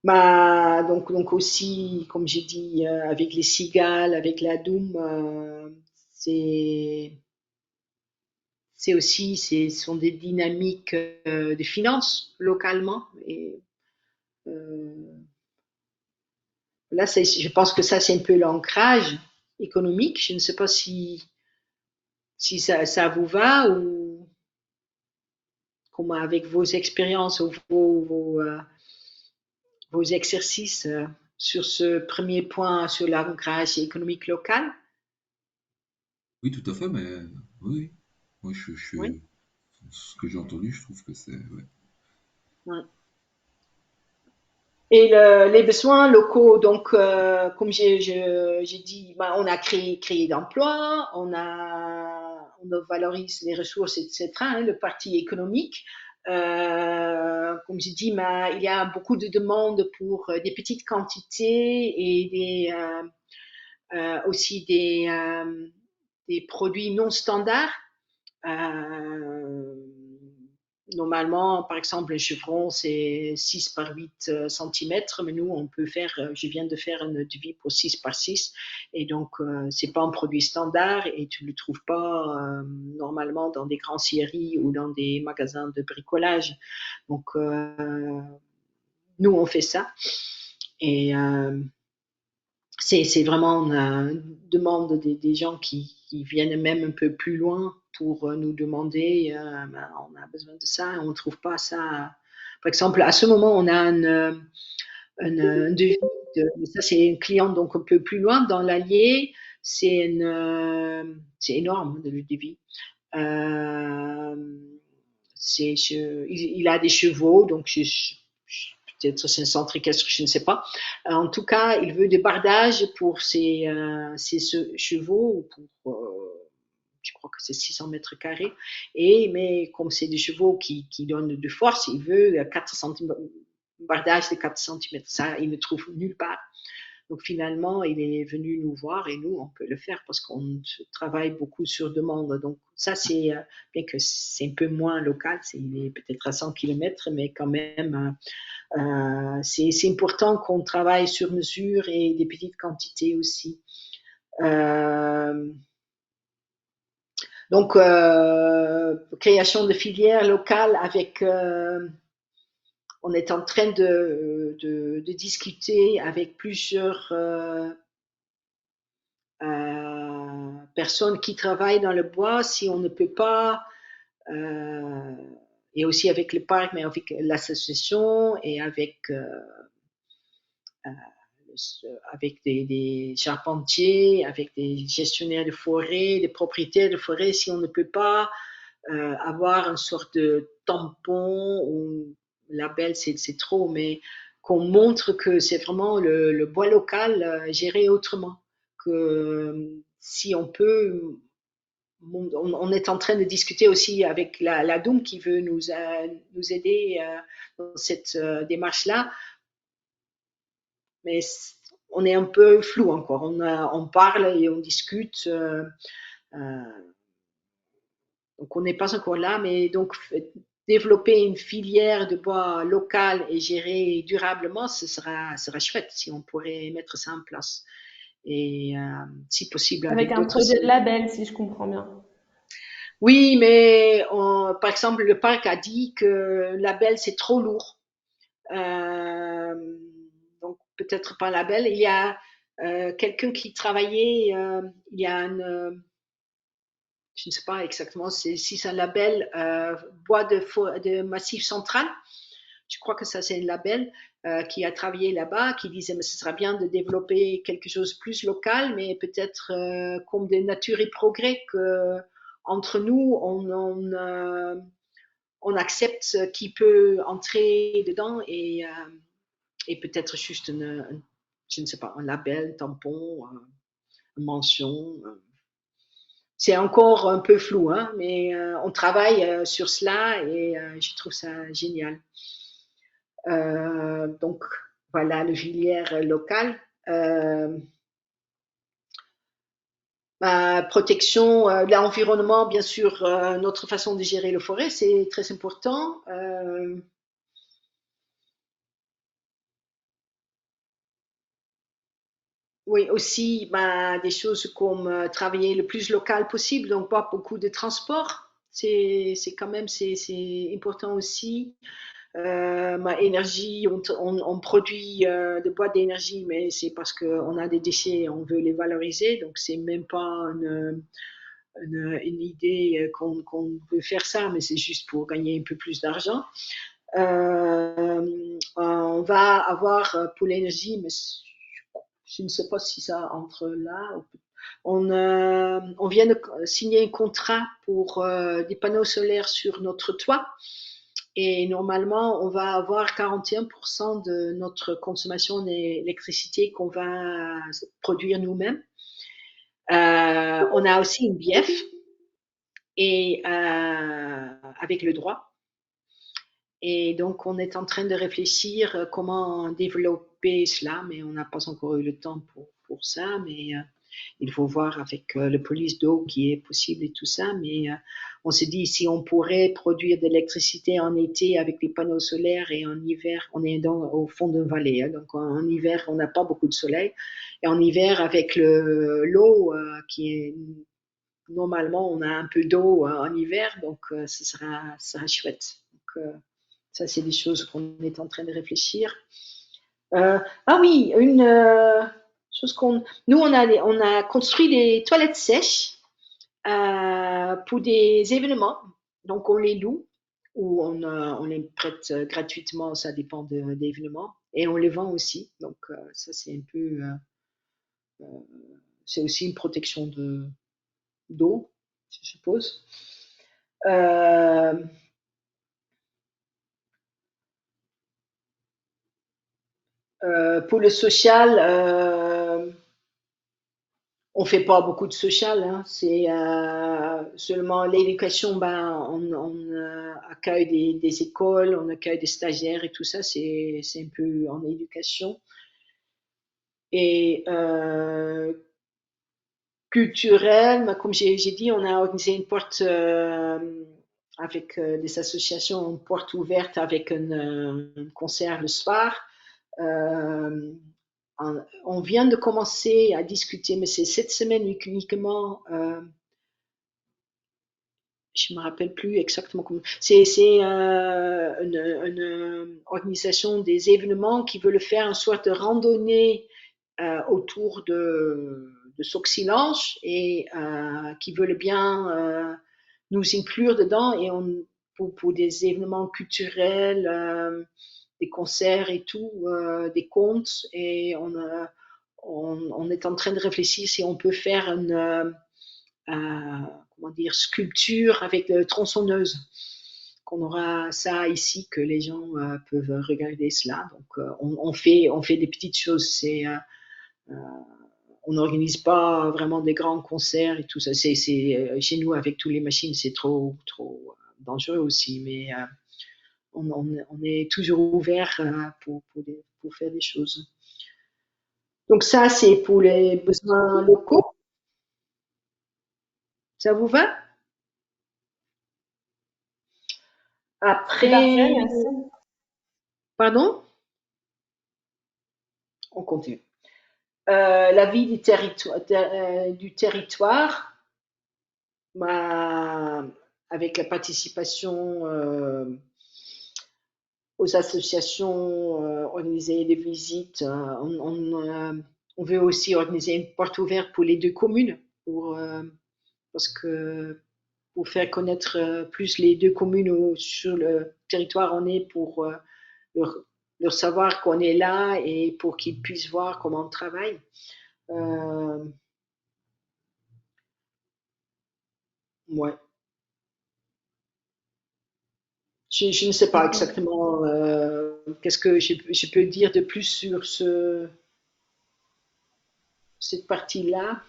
donc aussi, comme j'ai dit, avec les cigales, avec la Doum, c'est aussi, ce sont des dynamiques de finances localement. Et euh, là, je pense que ça, c'est un peu l'ancrage économique. Je ne sais pas si ça vous va ou comment avec vos expériences ou vos exercices sur ce premier point sur l'ancrage économique local. Oui, tout à fait, mais oui, oui. Moi, Oui. ce que j'ai entendu, je trouve que c'est, ouais. Ouais. Et les besoins locaux, donc comme j'ai dit, ben, on a créé d'emplois, on valorise les ressources, etc., hein, le parti économique. Comme j'ai dit, ben, il y a beaucoup de demandes pour des petites quantités et aussi des produits non standards. Euh, Normalement, par exemple, un chevron, c'est 6 par 8 cm, mais nous, on peut faire, je viens de faire un devis pour 6 par 6, et donc, c'est pas un produit standard, et tu le trouves pas normalement dans des grands scieries ou dans des magasins de bricolage. Donc, nous, on fait ça, et c'est vraiment une demande des gens qui viennent même un peu plus loin pour nous demander, ben, on a besoin de ça et on ne trouve pas ça. Par exemple, à ce moment, on a un devis, ça c'est une cliente donc un peu plus loin dans l'Allier, c'est énorme le devis. Euh, il a des chevaux, donc peut-être c'est un centre équestre, je ne sais pas. En tout cas, il veut des bardages pour ses chevaux, pour, je crois que c'est 600 mètres carrés. Mais comme c'est des chevaux qui donnent de force, il veut 4 cm, bardage de 4 cm. Ça, il ne trouve nulle part. Donc finalement, il est venu nous voir et nous, on peut le faire parce qu'on travaille beaucoup sur demande. Donc ça, c'est bien que c'est un peu moins local, il est peut-être à 100 km, mais quand même, c'est important qu'on travaille sur mesure et des petites quantités aussi. Donc, création de filières locales avec on est en train de discuter avec plusieurs personnes qui travaillent dans le bois si on ne peut pas, et aussi avec le parc, mais avec l'association et avec des charpentiers, avec des gestionnaires de forêt, des propriétaires de forêt, si on ne peut pas avoir une sorte de tampon ou label, c'est trop, mais qu'on montre que c'est vraiment le bois local géré autrement. Que si on peut, on est en train de discuter aussi avec la Doum qui veut nous aider dans cette démarche-là, mais on est un peu flou encore. On parle et on discute. Donc, on n'est pas encore là, mais donc développer une filière de bois local et gérée durablement, ce sera chouette si on pourrait mettre ça en place. Et si possible Avec un projet de label, si je comprends bien. Oui, mais par exemple, le parc a dit que le label, c'est trop lourd. Donc, peut-être pas un label. Il y a quelqu'un qui travaillait, il y a je ne sais pas exactement si c'est un label bois de Massif Central. Je crois que ça, c'est un label qui a travaillé là-bas, qui disait mais ce sera bien de développer quelque chose de plus local, mais peut-être comme de nature et progrès, que entre nous, on accepte qui peut entrer dedans et peut-être juste je ne sais pas, un label, un tampon, une mention. C'est encore un peu flou, hein, mais on travaille sur cela et je trouve ça génial. Donc voilà, le filière local. Protection de l'environnement, bien sûr, notre façon de gérer les forêts, c'est très important. Oui, aussi des choses comme travailler le plus local possible, donc pas beaucoup de transport. C'est quand même c'est important aussi. Énergie, on produit de bois d'énergie, mais c'est parce qu'on a des déchets et on veut les valoriser, donc c'est même pas une idée qu'on veut faire ça, mais c'est juste pour gagner un peu plus d'argent. On va avoir pour l'énergie, mais je ne sais pas si ça entre là. On vient de signer un contrat pour des panneaux solaires sur notre toit. Et normalement, on va avoir 41% de notre consommation d'électricité qu'on va produire nous-mêmes. On a aussi une bief et avec le droit. Et donc, on est en train de réfléchir comment développer cela, mais on n'a pas encore eu le temps pour ça. Mais il faut voir avec le police d'eau qui est possible et tout ça. Mais on se dit, si on pourrait produire de l'électricité en été avec des panneaux solaires et en hiver, on est au fond d'une vallée. Hein, donc, en hiver, on n'a pas beaucoup de soleil. Et en hiver, avec l'eau qui est... Normalement, on a un peu d'eau en hiver, donc ça sera chouette. Donc, ça, c'est des choses qu'on est en train de réfléchir. Oui, une chose nous, on a construit des toilettes sèches pour des événements. Donc, on les loue ou on les prête gratuitement, ça dépend des événements. Et on les vend aussi. Donc, ça, c'est un peu... c'est aussi une protection d'eau, je suppose. Pour le social, on fait pas beaucoup de social, hein. C'est seulement l'éducation. On accueille des écoles, on accueille des stagiaires et tout ça. C'est un peu en éducation. Et culturel, mais comme j'ai dit, on a organisé une porte avec des associations, une porte ouverte avec un concert le soir. Euh, on vient de commencer à discuter, mais c'est cette semaine uniquement. Je me rappelle plus exactement comment. C'est une organisation des événements qui veut le faire une sorte de randonnée autour de Soxinange et qui veulent bien nous inclure dedans et pour des événements culturels, des concerts et tout, des contes et on est en train de réfléchir si on peut faire une comment dire sculpture avec tronçonneuse. Qu'on aura ça ici que les gens peuvent regarder cela. Donc on fait des petites choses. On n'organise pas vraiment des grands concerts et tout ça. Chez nous avec toutes les machines, c'est trop dangereux aussi. Mais on est toujours ouvert pour faire des choses. Donc ça, c'est pour les besoins locaux. Ça vous va? C'est parfait, Après, merci. pardon? On continue. La vie du territoire avec la participation aux associations, organiser des visites. On veut aussi organiser une porte ouverte pour les deux communes parce que pour faire connaître plus les deux communes sur le territoire on est pour leur, leur savoir qu'on est là et pour qu'ils puissent voir comment on travaille. Ouais. Je ne sais pas exactement qu'est-ce que je peux dire de plus sur cette partie-là.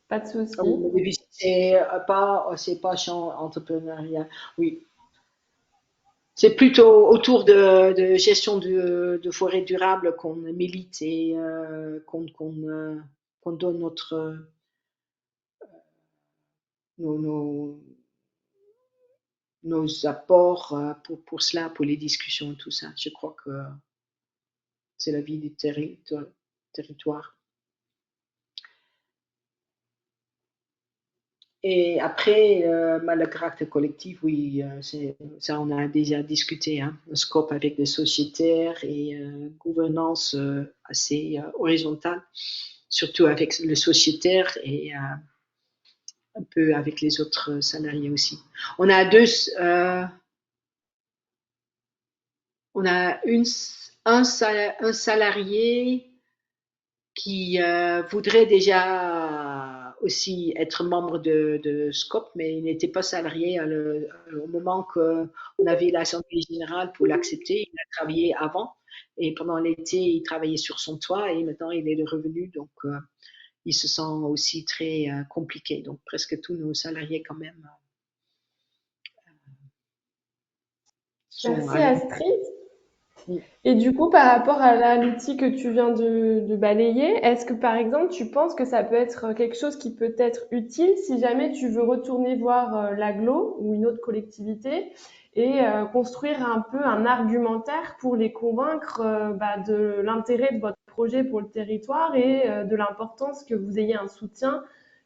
Pas de souci. C'est pas champ entrepreneurial. Oui. C'est plutôt autour de gestion de forêt durable qu'on milite et qu'on donne nos, nos apports pour cela, pour les discussions et tout ça. Je crois que c'est la vie du territoire. Et après, le caractère collectif, oui, ça on a déjà discuté, hein, un scope avec des sociétaires et gouvernance assez horizontale, surtout avec le sociétaire et un peu avec les autres salariés aussi. On a un salarié qui voudrait déjà aussi être membre de SCOP, mais il n'était pas salarié au moment qu'on avait l'Assemblée générale pour l'accepter. Il a travaillé avant et pendant l'été, il travaillait sur son toit et maintenant il est revenu. Donc, il se sent aussi très compliqué. Donc, presque tous nos salariés quand même sont Merci à Astrid. Et du coup, par rapport à l'outil que tu viens de balayer, est-ce que par exemple, tu penses que ça peut être quelque chose qui peut être utile si jamais tu veux retourner voir l'agglo ou une autre collectivité et construire un peu un argumentaire pour les convaincre de l'intérêt de votre projet pour le territoire et de l'importance que vous ayez un soutien,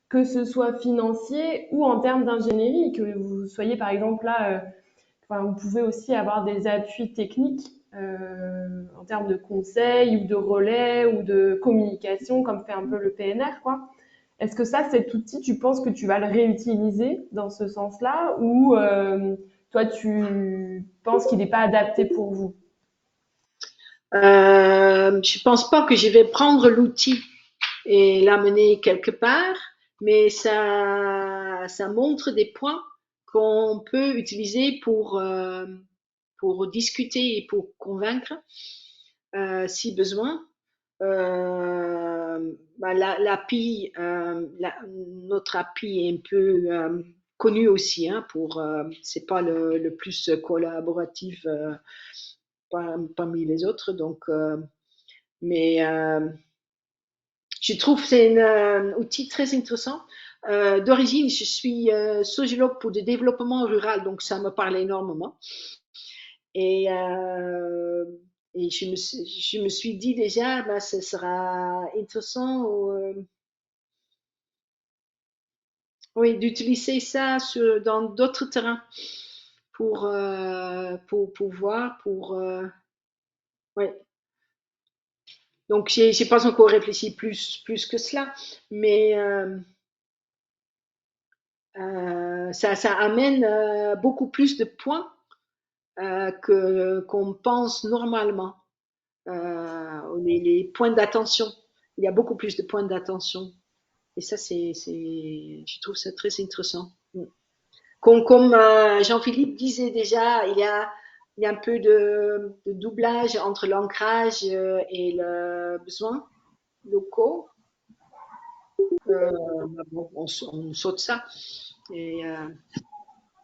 que ce soit financier ou en termes d'ingénierie, que vous soyez par exemple là, enfin, vous pouvez aussi avoir des appuis techniques en termes de conseils ou de relais ou de communication, comme fait un peu le PNR, quoi. Est-ce que ça, cet outil, tu penses que tu vas le réutiliser dans ce sens-là ou toi, tu penses qu'il n'est pas adapté pour vous? Je pense pas que je vais prendre l'outil et l'amener quelque part, mais ça montre des points qu'on peut utiliser pour discuter et pour convaincre si besoin. L'API, notre API est un peu connu aussi, hein, c'est pas le plus collaboratif parmi les autres, donc, mais je trouve que c'est un outil très intéressant. D'origine, je suis sociologue pour le développement rural, donc ça me parle énormément. Et, euh, et je me suis dit déjà, ben, ce sera intéressant oui, d'utiliser ça dans d'autres terrains pour voir, ouais. Donc, j'ai pas encore réfléchi plus que cela, mais ça amène beaucoup plus de points qu'on pense normalement. Les points d'attention. Il y a beaucoup plus de points d'attention. Et ça, je trouve ça très intéressant. Comme Jean-Philippe disait déjà, il y a un peu de doublage entre l'ancrage et le besoin locaux. Bon, on saute ça. Et,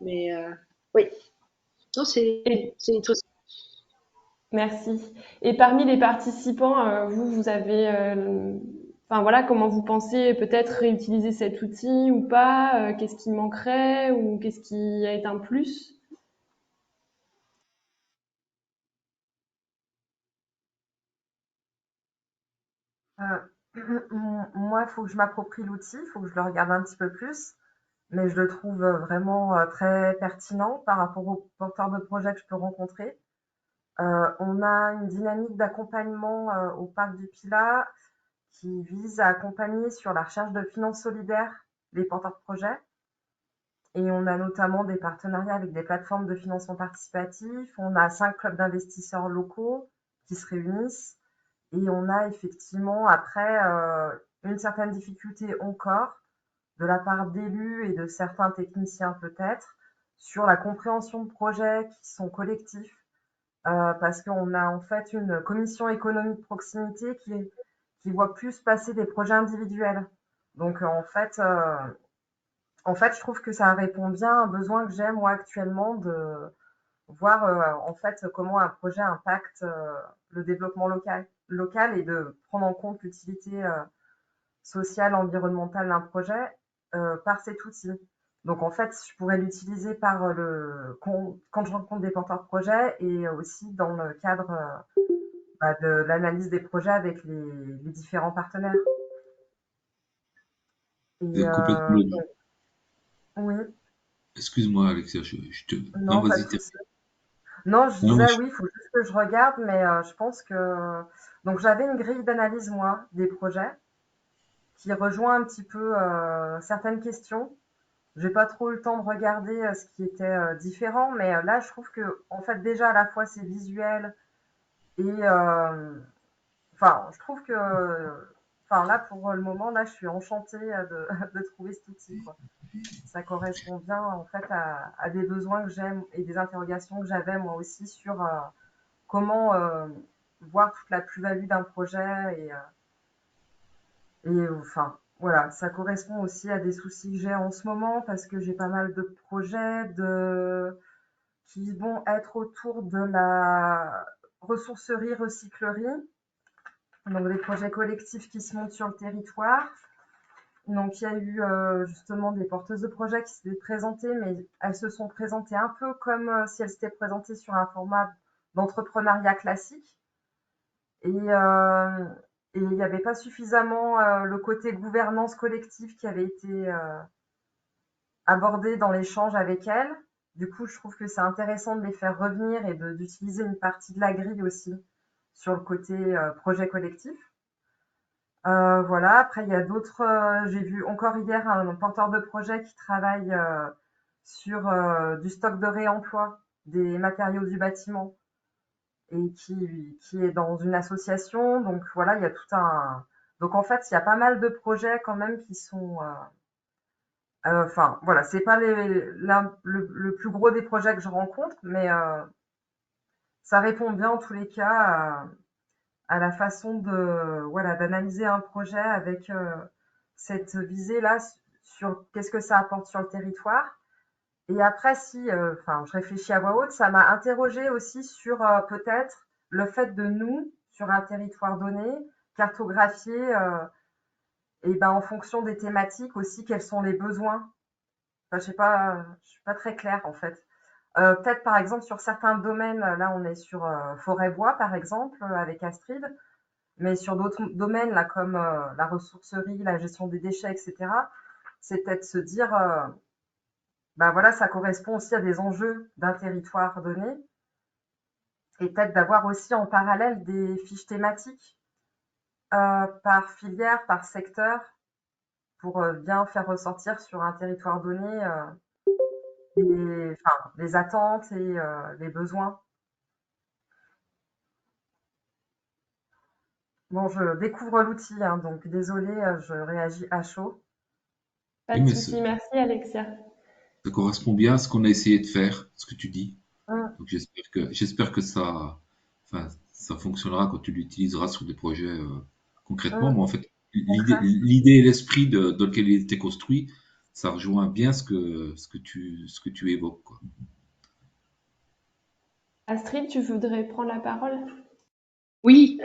mais oui, non, Et c'est intéressant. merci. Et parmi les participants, vous avez, enfin voilà, comment vous pensez peut-être réutiliser cet outil ou pas? Qu'est-ce qui manquerait ou qu'est-ce qui est un plus? Moi, il faut que je m'approprie l'outil, il faut que je le regarde un petit peu plus, mais je le trouve vraiment très pertinent par rapport aux porteurs de projets que je peux rencontrer. On a une dynamique d'accompagnement au Parc du Pilat qui vise à accompagner sur la recherche de finances solidaires les porteurs de projets. Et on a notamment des partenariats avec des plateformes de financement participatif. On a 5 clubs d'investisseurs locaux qui se réunissent. Et on a effectivement après une certaine difficulté encore de la part d'élus et de certains techniciens peut-être sur la compréhension de projets qui sont collectifs parce qu'on a en fait une commission économie de proximité qui voit plus passer des projets individuels. Donc en fait, je trouve que ça répond bien à un besoin que j'ai moi actuellement de voir en fait comment un projet impacte le développement local et de prendre en compte l'utilité sociale, environnementale d'un projet par cet outil. Donc en fait, je pourrais l'utiliser quand je rencontre des porteurs de projets et aussi dans le cadre de l'analyse des projets avec les différents partenaires. Vous Et êtes complètement logique. oui, Excuse-moi, Alexia, non, non, pas de vas-y, souci. Non, je non, disais oui, il faut juste que je regarde, mais je pense que donc j'avais une grille d'analyse moi des projets qui rejoint un petit peu certaines questions. J'ai pas trop eu le temps de regarder ce qui était différent, mais là je trouve que en fait déjà à la fois c'est visuel et enfin je trouve que enfin là pour le moment là je suis enchantée de trouver cet outil quoi. Ça correspond bien en fait à des besoins que j'aime et des interrogations que j'avais moi aussi sur comment voir toute la plus-value d'un projet et enfin, voilà, ça correspond aussi à des soucis que j'ai en ce moment parce que j'ai pas mal de projets qui vont être autour de la ressourcerie, recyclerie. Donc des projets collectifs qui se montent sur le territoire. Donc il y a eu justement des porteuses de projets qui s'étaient présentées, mais elles se sont présentées un peu comme si elles s'étaient présentées sur un format d'entrepreneuriat classique. Et il n'y avait pas suffisamment le côté gouvernance collective qui avait été abordé dans l'échange avec elles. Du coup, je trouve que c'est intéressant de les faire revenir et d'utiliser une partie de la grille aussi sur le côté projet collectif. Voilà. Après, il y a d'autres. J'ai vu encore hier un porteur de projet qui travaille sur du stock de réemploi des matériaux du bâtiment et qui est dans une association. Donc voilà, il y a tout un. Donc en fait, il y a pas mal de projets quand même qui sont. Enfin voilà, c'est pas le plus gros des projets que je rencontre, mais ça répond bien en tous les cas à la façon voilà, d'analyser un projet avec cette visée-là sur qu'est-ce que ça apporte sur le territoire. Et après, je réfléchis à voix haute, ça m'a interrogée aussi sur peut-être le fait de nous, sur un territoire donné, cartographier, et ben, en fonction des thématiques aussi, quels sont les besoins. Enfin, je suis pas très claire en fait. Peut-être par exemple sur certains domaines, là on est sur forêt-bois par exemple avec Astrid, mais sur d'autres domaines là comme la ressourcerie, la gestion des déchets, etc. C'est peut-être se dire, ben voilà, ça correspond aussi à des enjeux d'un territoire donné, et peut-être d'avoir aussi en parallèle des fiches thématiques par filière, par secteur, pour bien faire ressortir sur un territoire donné les attentes et les besoins. Bon, je découvre l'outil, hein, donc désolée, je réagis à chaud. Pas Oui, de mais souci, merci Alexia. ça correspond bien à ce qu'on a essayé de faire, ce que tu dis. Hum, Donc j'espère que ça fonctionnera quand tu l'utiliseras sur des projets concrètement. hum, Mais en fait, concret. l'idée et l'esprit dans lequel il était construit, ça rejoint bien ce que tu évoques, quoi. Astrid, tu voudrais prendre la parole? Oui,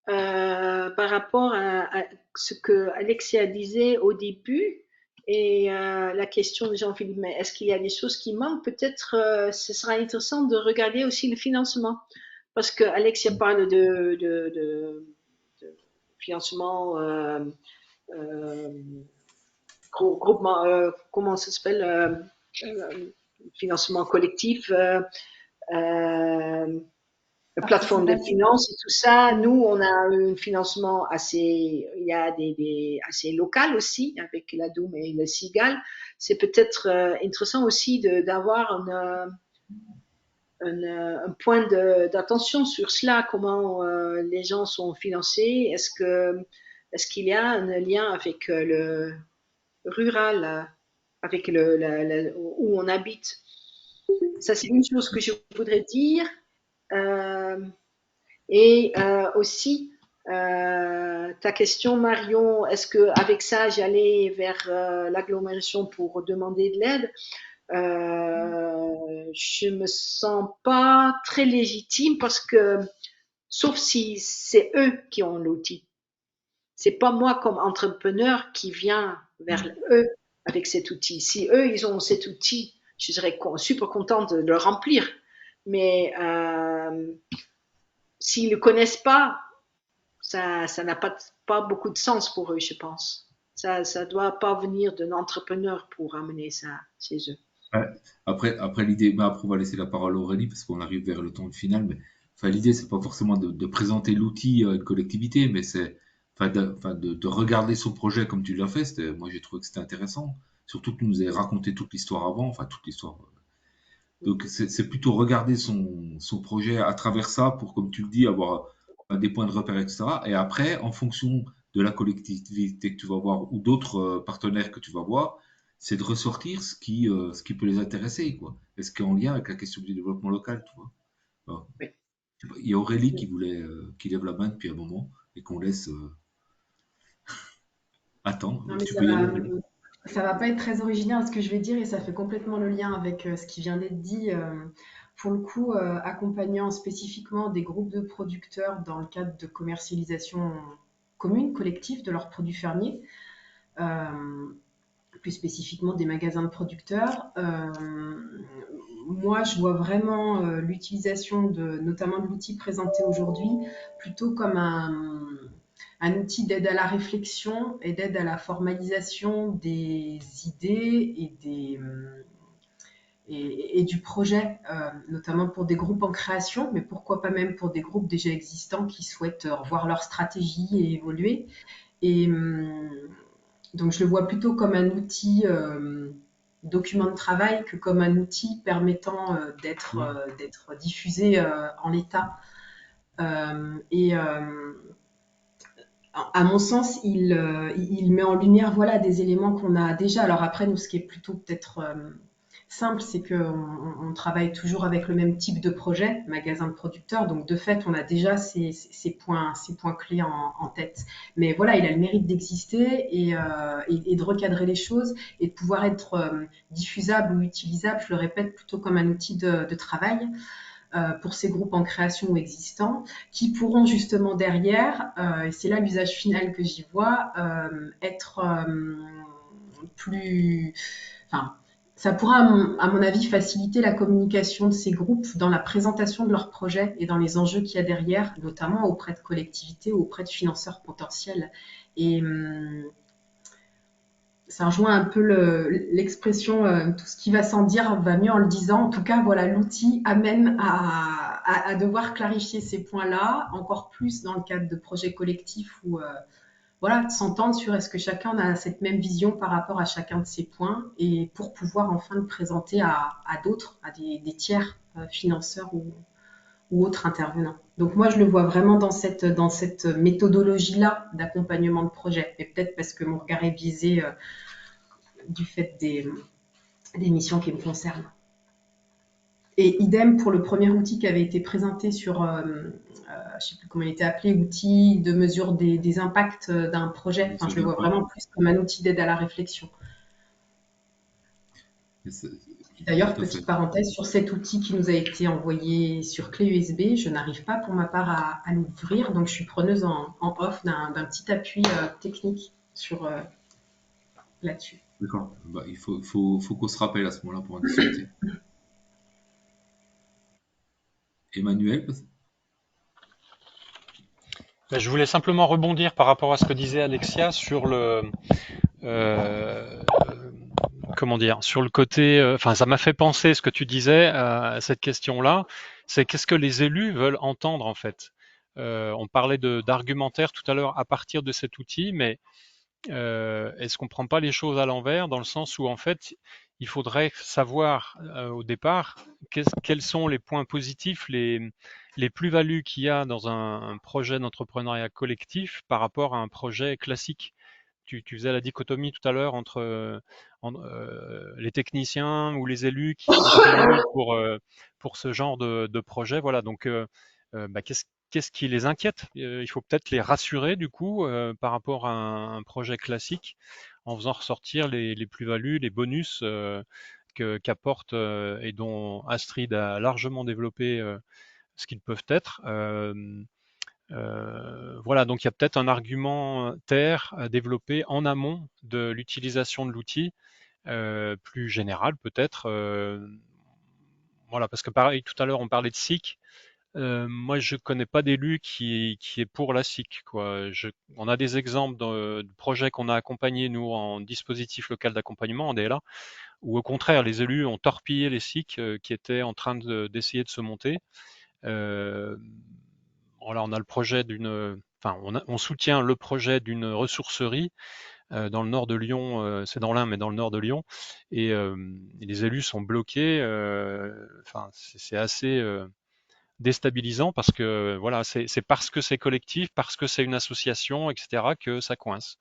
par rapport à ce que Alexia disait au début et la question de Jean-Philippe, mais est-ce qu'il y a des choses qui manquent? Peut-être ce sera intéressant de regarder aussi le financement, parce que Alexia parle de financement euh, groupement, comment ça s'appelle, financement collectif. Euh, Plateforme de Participatif. finance et tout ça. Nous, on a un financement assez, il y a assez local aussi avec la Doum et le Sigal. C'est peut-être intéressant aussi d'avoir un point d'attention sur cela, comment les gens sont financés. Est-ce qu'il y a un lien avec le rural, avec où on habite? Ça, c'est une chose que je voudrais dire. Euh, Et aussi, ta question, Marion, est-ce que avec ça, j'allais vers l'agglomération pour demander de l'aide? Je me sens pas très légitime parce que, sauf si c'est eux qui ont l'outil, c'est pas moi comme entrepreneur qui vient vers eux avec cet outil. Si eux, ils ont cet outil, je serais super contente de le remplir. Mais s'ils le connaissent pas, ça n'a pas beaucoup de sens pour eux, je pense. Ça doit pas venir d'un entrepreneur pour amener ça chez eux. Ouais. Après l'idée, mais après on va laisser la parole à Aurélie parce qu'on arrive vers le temps final. Mais enfin, l'idée, c'est pas forcément de présenter l'outil à une collectivité, mais c'est de regarder son projet comme tu l'as fait. Moi, j'ai trouvé que c'était intéressant. Surtout que tu nous avais raconté toute l'histoire avant, enfin toute l'histoire. Donc c'est plutôt regarder son projet à travers ça pour, comme tu le dis, avoir des points de repère, etc. Et après, en fonction de la collectivité que tu vas voir ou d'autres partenaires que tu vas voir, c'est de ressortir ce qui peut les intéresser, quoi. Est-ce qu'il y a en lien avec la question du développement local, tu vois. Alors, Oui. il y a Aurélie qui lève la main depuis un moment et qu'on laisse attendre. Non, Donc mais tu peux y aller, Aurélie. ça va pas être très original ce que je vais dire et ça fait complètement le lien avec ce qui vient d'être dit. Pour le coup, accompagnant spécifiquement des groupes de producteurs dans le cadre de commercialisation commune, collective de leurs produits fermiers, euh, plus spécifiquement des magasins de producteurs. Moi, je vois vraiment l'utilisation notamment de l'outil présenté aujourd'hui plutôt comme un outil d'aide à la réflexion et d'aide à la formalisation des idées et du projet, notamment pour des groupes en création, mais pourquoi pas même pour des groupes déjà existants qui souhaitent revoir leur stratégie et évoluer. Et donc, je le vois plutôt comme un outil document de travail que comme un outil permettant d'être diffusé en l'état. Et à mon sens, il met en lumière voilà, des éléments qu'on a déjà. Alors après, nous, ce qui est plutôt peut-être simple, c'est qu'on travaille toujours avec le même type de projet, magasin de producteurs. Donc, de fait, on a déjà ces points clés en tête. Mais voilà, il a le mérite d'exister et de recadrer les choses et de pouvoir être diffusable ou utilisable, je le répète, plutôt comme un outil de travail pour ces groupes en création ou existants, qui pourront justement derrière, et c'est là l'usage final que j'y vois, être plus... Enfin, ça pourra, à mon avis, faciliter la communication de ces groupes dans la présentation de leurs projets et dans les enjeux qu'il y a derrière, notamment auprès de collectivités ou auprès de financeurs potentiels. Et ça rejoint un peu l'expression tout ce qui va sans dire va mieux en le disant. En tout cas, voilà, l'outil amène à devoir clarifier ces points-là, encore plus dans le cadre de projets collectifs où voilà, de s'entendre sur est-ce que chacun a cette même vision par rapport à chacun de ces points et pour pouvoir enfin le présenter à d'autres, à des tiers financeurs ou autres intervenants. Donc moi, je le vois vraiment dans cette méthodologie-là d'accompagnement de projet. Et peut-être parce que mon regard est biaisé du fait des missions qui me concernent. Et idem pour le premier outil qui avait été présenté sur, je ne sais plus comment il était appelé, outil de mesure des impacts d'un projet. Enfin, je le vois vraiment plus comme un outil d'aide à la réflexion. D'ailleurs, petite parenthèse, sur cet outil qui nous a été envoyé sur clé USB, je n'arrive pas pour ma part à l'ouvrir, donc je suis preneuse en off d'un petit appui technique sur là-dessus. D'accord. Bah, il faut qu'on se rappelle à ce moment-là pour en discuter. Emmanuel? Je voulais simplement rebondir par rapport à ce que disait Alexia sur le comment dire, sur le côté, enfin, ça m'a fait penser ce que tu disais à cette question-là, c'est qu'est-ce que les élus veulent entendre en fait. On parlait d'argumentaire tout à l'heure à partir de cet outil, mais est-ce qu'on prend pas les choses à l'envers dans le sens où en fait il faudrait savoir au départ quels sont les points positifs, les plus-values qu'il y a dans un projet d'entrepreneuriat collectif par rapport à un projet classique. Tu faisais la dichotomie tout à l'heure entre les techniciens ou les élus qui contribuent pour ce genre de projet. Voilà, donc qu'est-ce qui les inquiète? Il faut peut-être les rassurer du coup par rapport à un projet classique en faisant ressortir les plus-values, les bonus qu'apporte et dont Astrid a largement développé ce qu'ils peuvent être. Voilà, donc il y a peut-être un argumentaire à développer en amont de l'utilisation de l'outil, plus général peut-être. Voilà, parce que pareil, tout à l'heure on parlait de SIC. Moi, je connais pas d'élu qui est pour la SIC, quoi. On a des exemples de projets qu'on a accompagnés, nous, en dispositif local d'accompagnement, en DLA, où au contraire, les élus ont torpillé les SIC qui étaient en train d'essayer de se monter. Voilà, on a le projet enfin, on soutient le projet d'une ressourcerie dans le nord de Lyon, c'est dans l'Ain, mais dans le nord de Lyon, et les élus sont bloqués. Enfin, c'est assez déstabilisant parce que voilà, c'est parce que c'est collectif, parce que c'est une association, etc., que ça coince.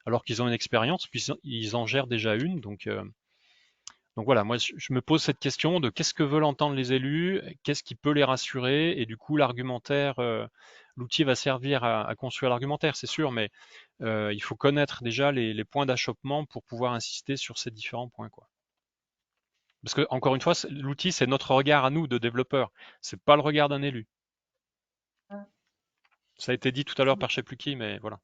Alors qu'ils ont une expérience, puis ils en gèrent déjà une, donc voilà, moi je me pose cette question de qu'est-ce que veulent entendre les élus, qu'est-ce qui peut les rassurer, et du coup l'argumentaire, l'outil va servir à construire l'argumentaire, c'est sûr, mais il faut connaître déjà les points d'achoppement pour pouvoir insister sur ces différents points, quoi. Parce que encore une fois, l'outil c'est notre regard à nous de développeurs, c'est pas le regard d'un élu. Ça a été dit tout à l'heure par je sais plus qui, mais voilà.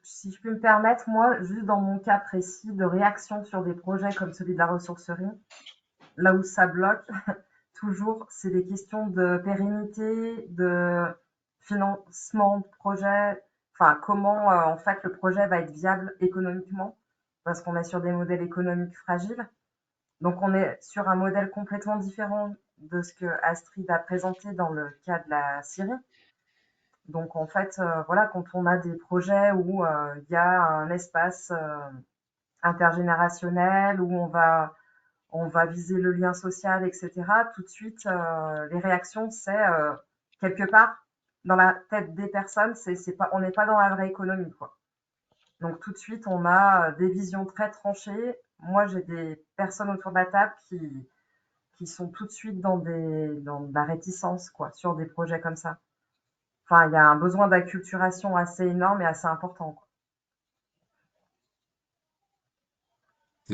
Si je peux me permettre, moi, juste dans mon cas précis de réaction sur des projets comme celui de la ressourcerie, là où ça bloque, toujours, c'est des questions de pérennité, de financement de projet, enfin, comment, en fait, le projet va être viable économiquement, parce qu'on est sur des modèles économiques fragiles. Donc, on est sur un modèle complètement différent de ce que Astrid a présenté dans le cas de la Syrie. Donc, en fait, voilà, quand on a des projets où il y a un espace intergénérationnel, où on va viser le lien social, etc., tout de suite, les réactions, c'est quelque part, dans la tête des personnes, on n'est pas dans la vraie économie, quoi. Donc, tout de suite, on a des visions très tranchées moi, j'ai des personnes autour de la table qui sont tout de suite dans de la réticence, quoi, sur des projets comme ça. Enfin, il y a un besoin d'acculturation assez énorme et assez important, quoi.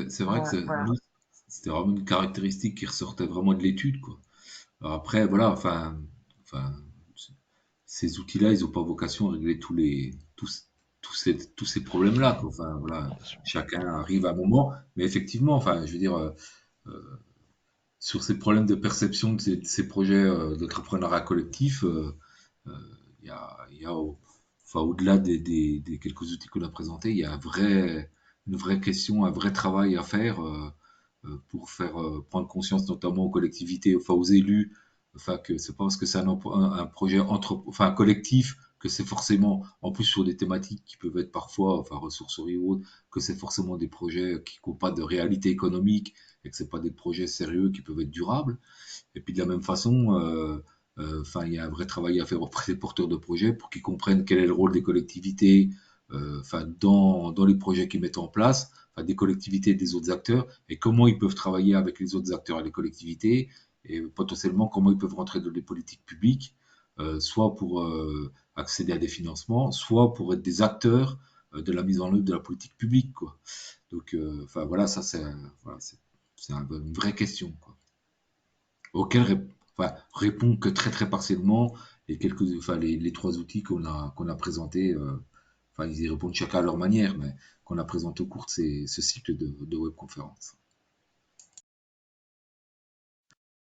C'est vrai que Ouais, voilà. nous, c'était vraiment une caractéristique qui ressortait vraiment de l'étude, quoi. Alors après, voilà, enfin, ces outils-là, ils n'ont pas vocation à régler tous ces problèmes-là, quoi. Enfin, voilà, Bien sûr. chacun arrive à un moment, mais effectivement, enfin, je veux dire, sur ces problèmes de perception de ces projets d'entrepreneuriat collectif, euh, il y a enfin, au-delà des quelques outils qu'on a présentés, il y a une vraie question, un vrai travail à faire pour faire prendre conscience notamment aux collectivités, enfin aux élus, enfin que c'est pas parce que c'est un projet enfin collectif que c'est forcément, en plus sur des thématiques qui peuvent être parfois, enfin ressourcerie ou autre, que c'est forcément des projets qui n'ont pas de réalité économique et que c'est pas des projets sérieux qui peuvent être durables. Et puis de la même façon, enfin, il y a un vrai travail à faire auprès des porteurs de projets pour qu'ils comprennent quel est le rôle des collectivités, enfin, dans les projets qu'ils mettent en place, enfin, des collectivités et des autres acteurs, et comment ils peuvent travailler avec les autres acteurs et les collectivités, et potentiellement comment ils peuvent rentrer dans les politiques publiques, soit pour accéder à des financements, soit pour être des acteurs de la mise en œuvre de la politique publique, quoi. Donc, enfin voilà, ça voilà, une vraie question, quoi, auquel enfin, répond que très très partiellement enfin, les trois outils qu'on a présentés. Enfin, ils y répondent chacun à leur manière, mais qu'on a présenté au cours de ce cycle de webconférence.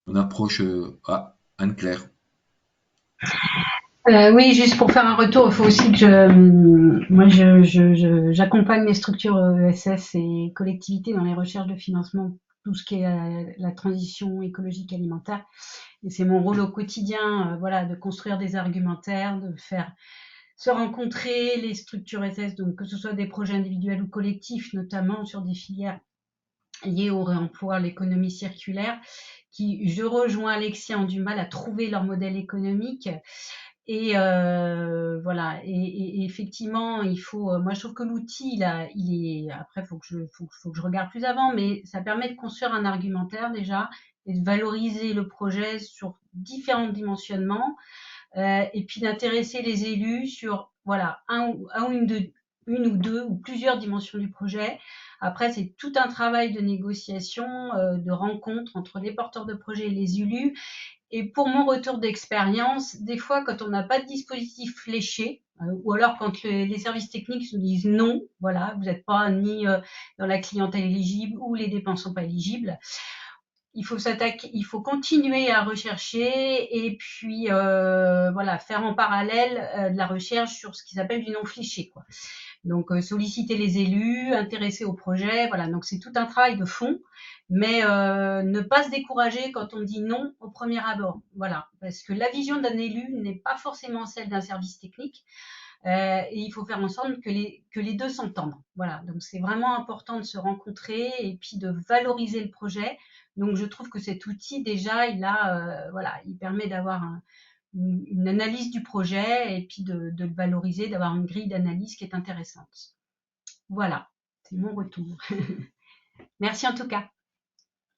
On approche à Anne-Claire. Oui, juste pour faire un retour, il faut aussi que j'accompagne les structures ESS et collectivités dans les recherches de financement, tout ce qui est la transition écologique alimentaire. Et c'est mon rôle au quotidien, voilà, de construire des argumentaires, de faire se rencontrer les structures ESS, donc que ce soit des projets individuels ou collectifs, notamment sur des filières liées au réemploi, à l'économie circulaire, qui, je rejoins Alexia, ont du mal à trouver leur modèle économique. Et voilà. Et effectivement, il faut. Moi, je trouve que l'outil, il est. Après, faut que je regarde plus avant, mais ça permet de construire un argumentaire déjà et de valoriser le projet sur différents dimensionnements, et puis d'intéresser les élus sur voilà une ou deux ou plusieurs dimensions du projet. Après, c'est tout un travail de négociation, de rencontre entre les porteurs de projets et les élus. Et pour mon retour d'expérience, des fois, quand on n'a pas de dispositif fléché, ou alors quand les services techniques nous disent non, voilà, vous n'êtes pas ni dans la clientèle éligible ou les dépenses sont pas éligibles, il faut continuer à rechercher et puis voilà, faire en parallèle de la recherche sur ce qui s'appelle du non fléché, quoi. Donc solliciter les élus, intéresser au projet, voilà. Donc c'est tout un travail de fond, mais ne pas se décourager quand on dit non au premier abord, voilà, parce que la vision d'un élu n'est pas forcément celle d'un service technique. Et il faut faire en sorte que les deux s'entendent. Voilà, donc c'est vraiment important de se rencontrer et puis de valoriser le projet. Donc je trouve que cet outil déjà, voilà, il permet d'avoir une analyse du projet et puis de le valoriser, d'avoir une grille d'analyse qui est intéressante. Voilà, c'est mon retour. Merci en tout cas.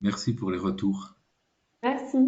Merci pour les retours. Merci.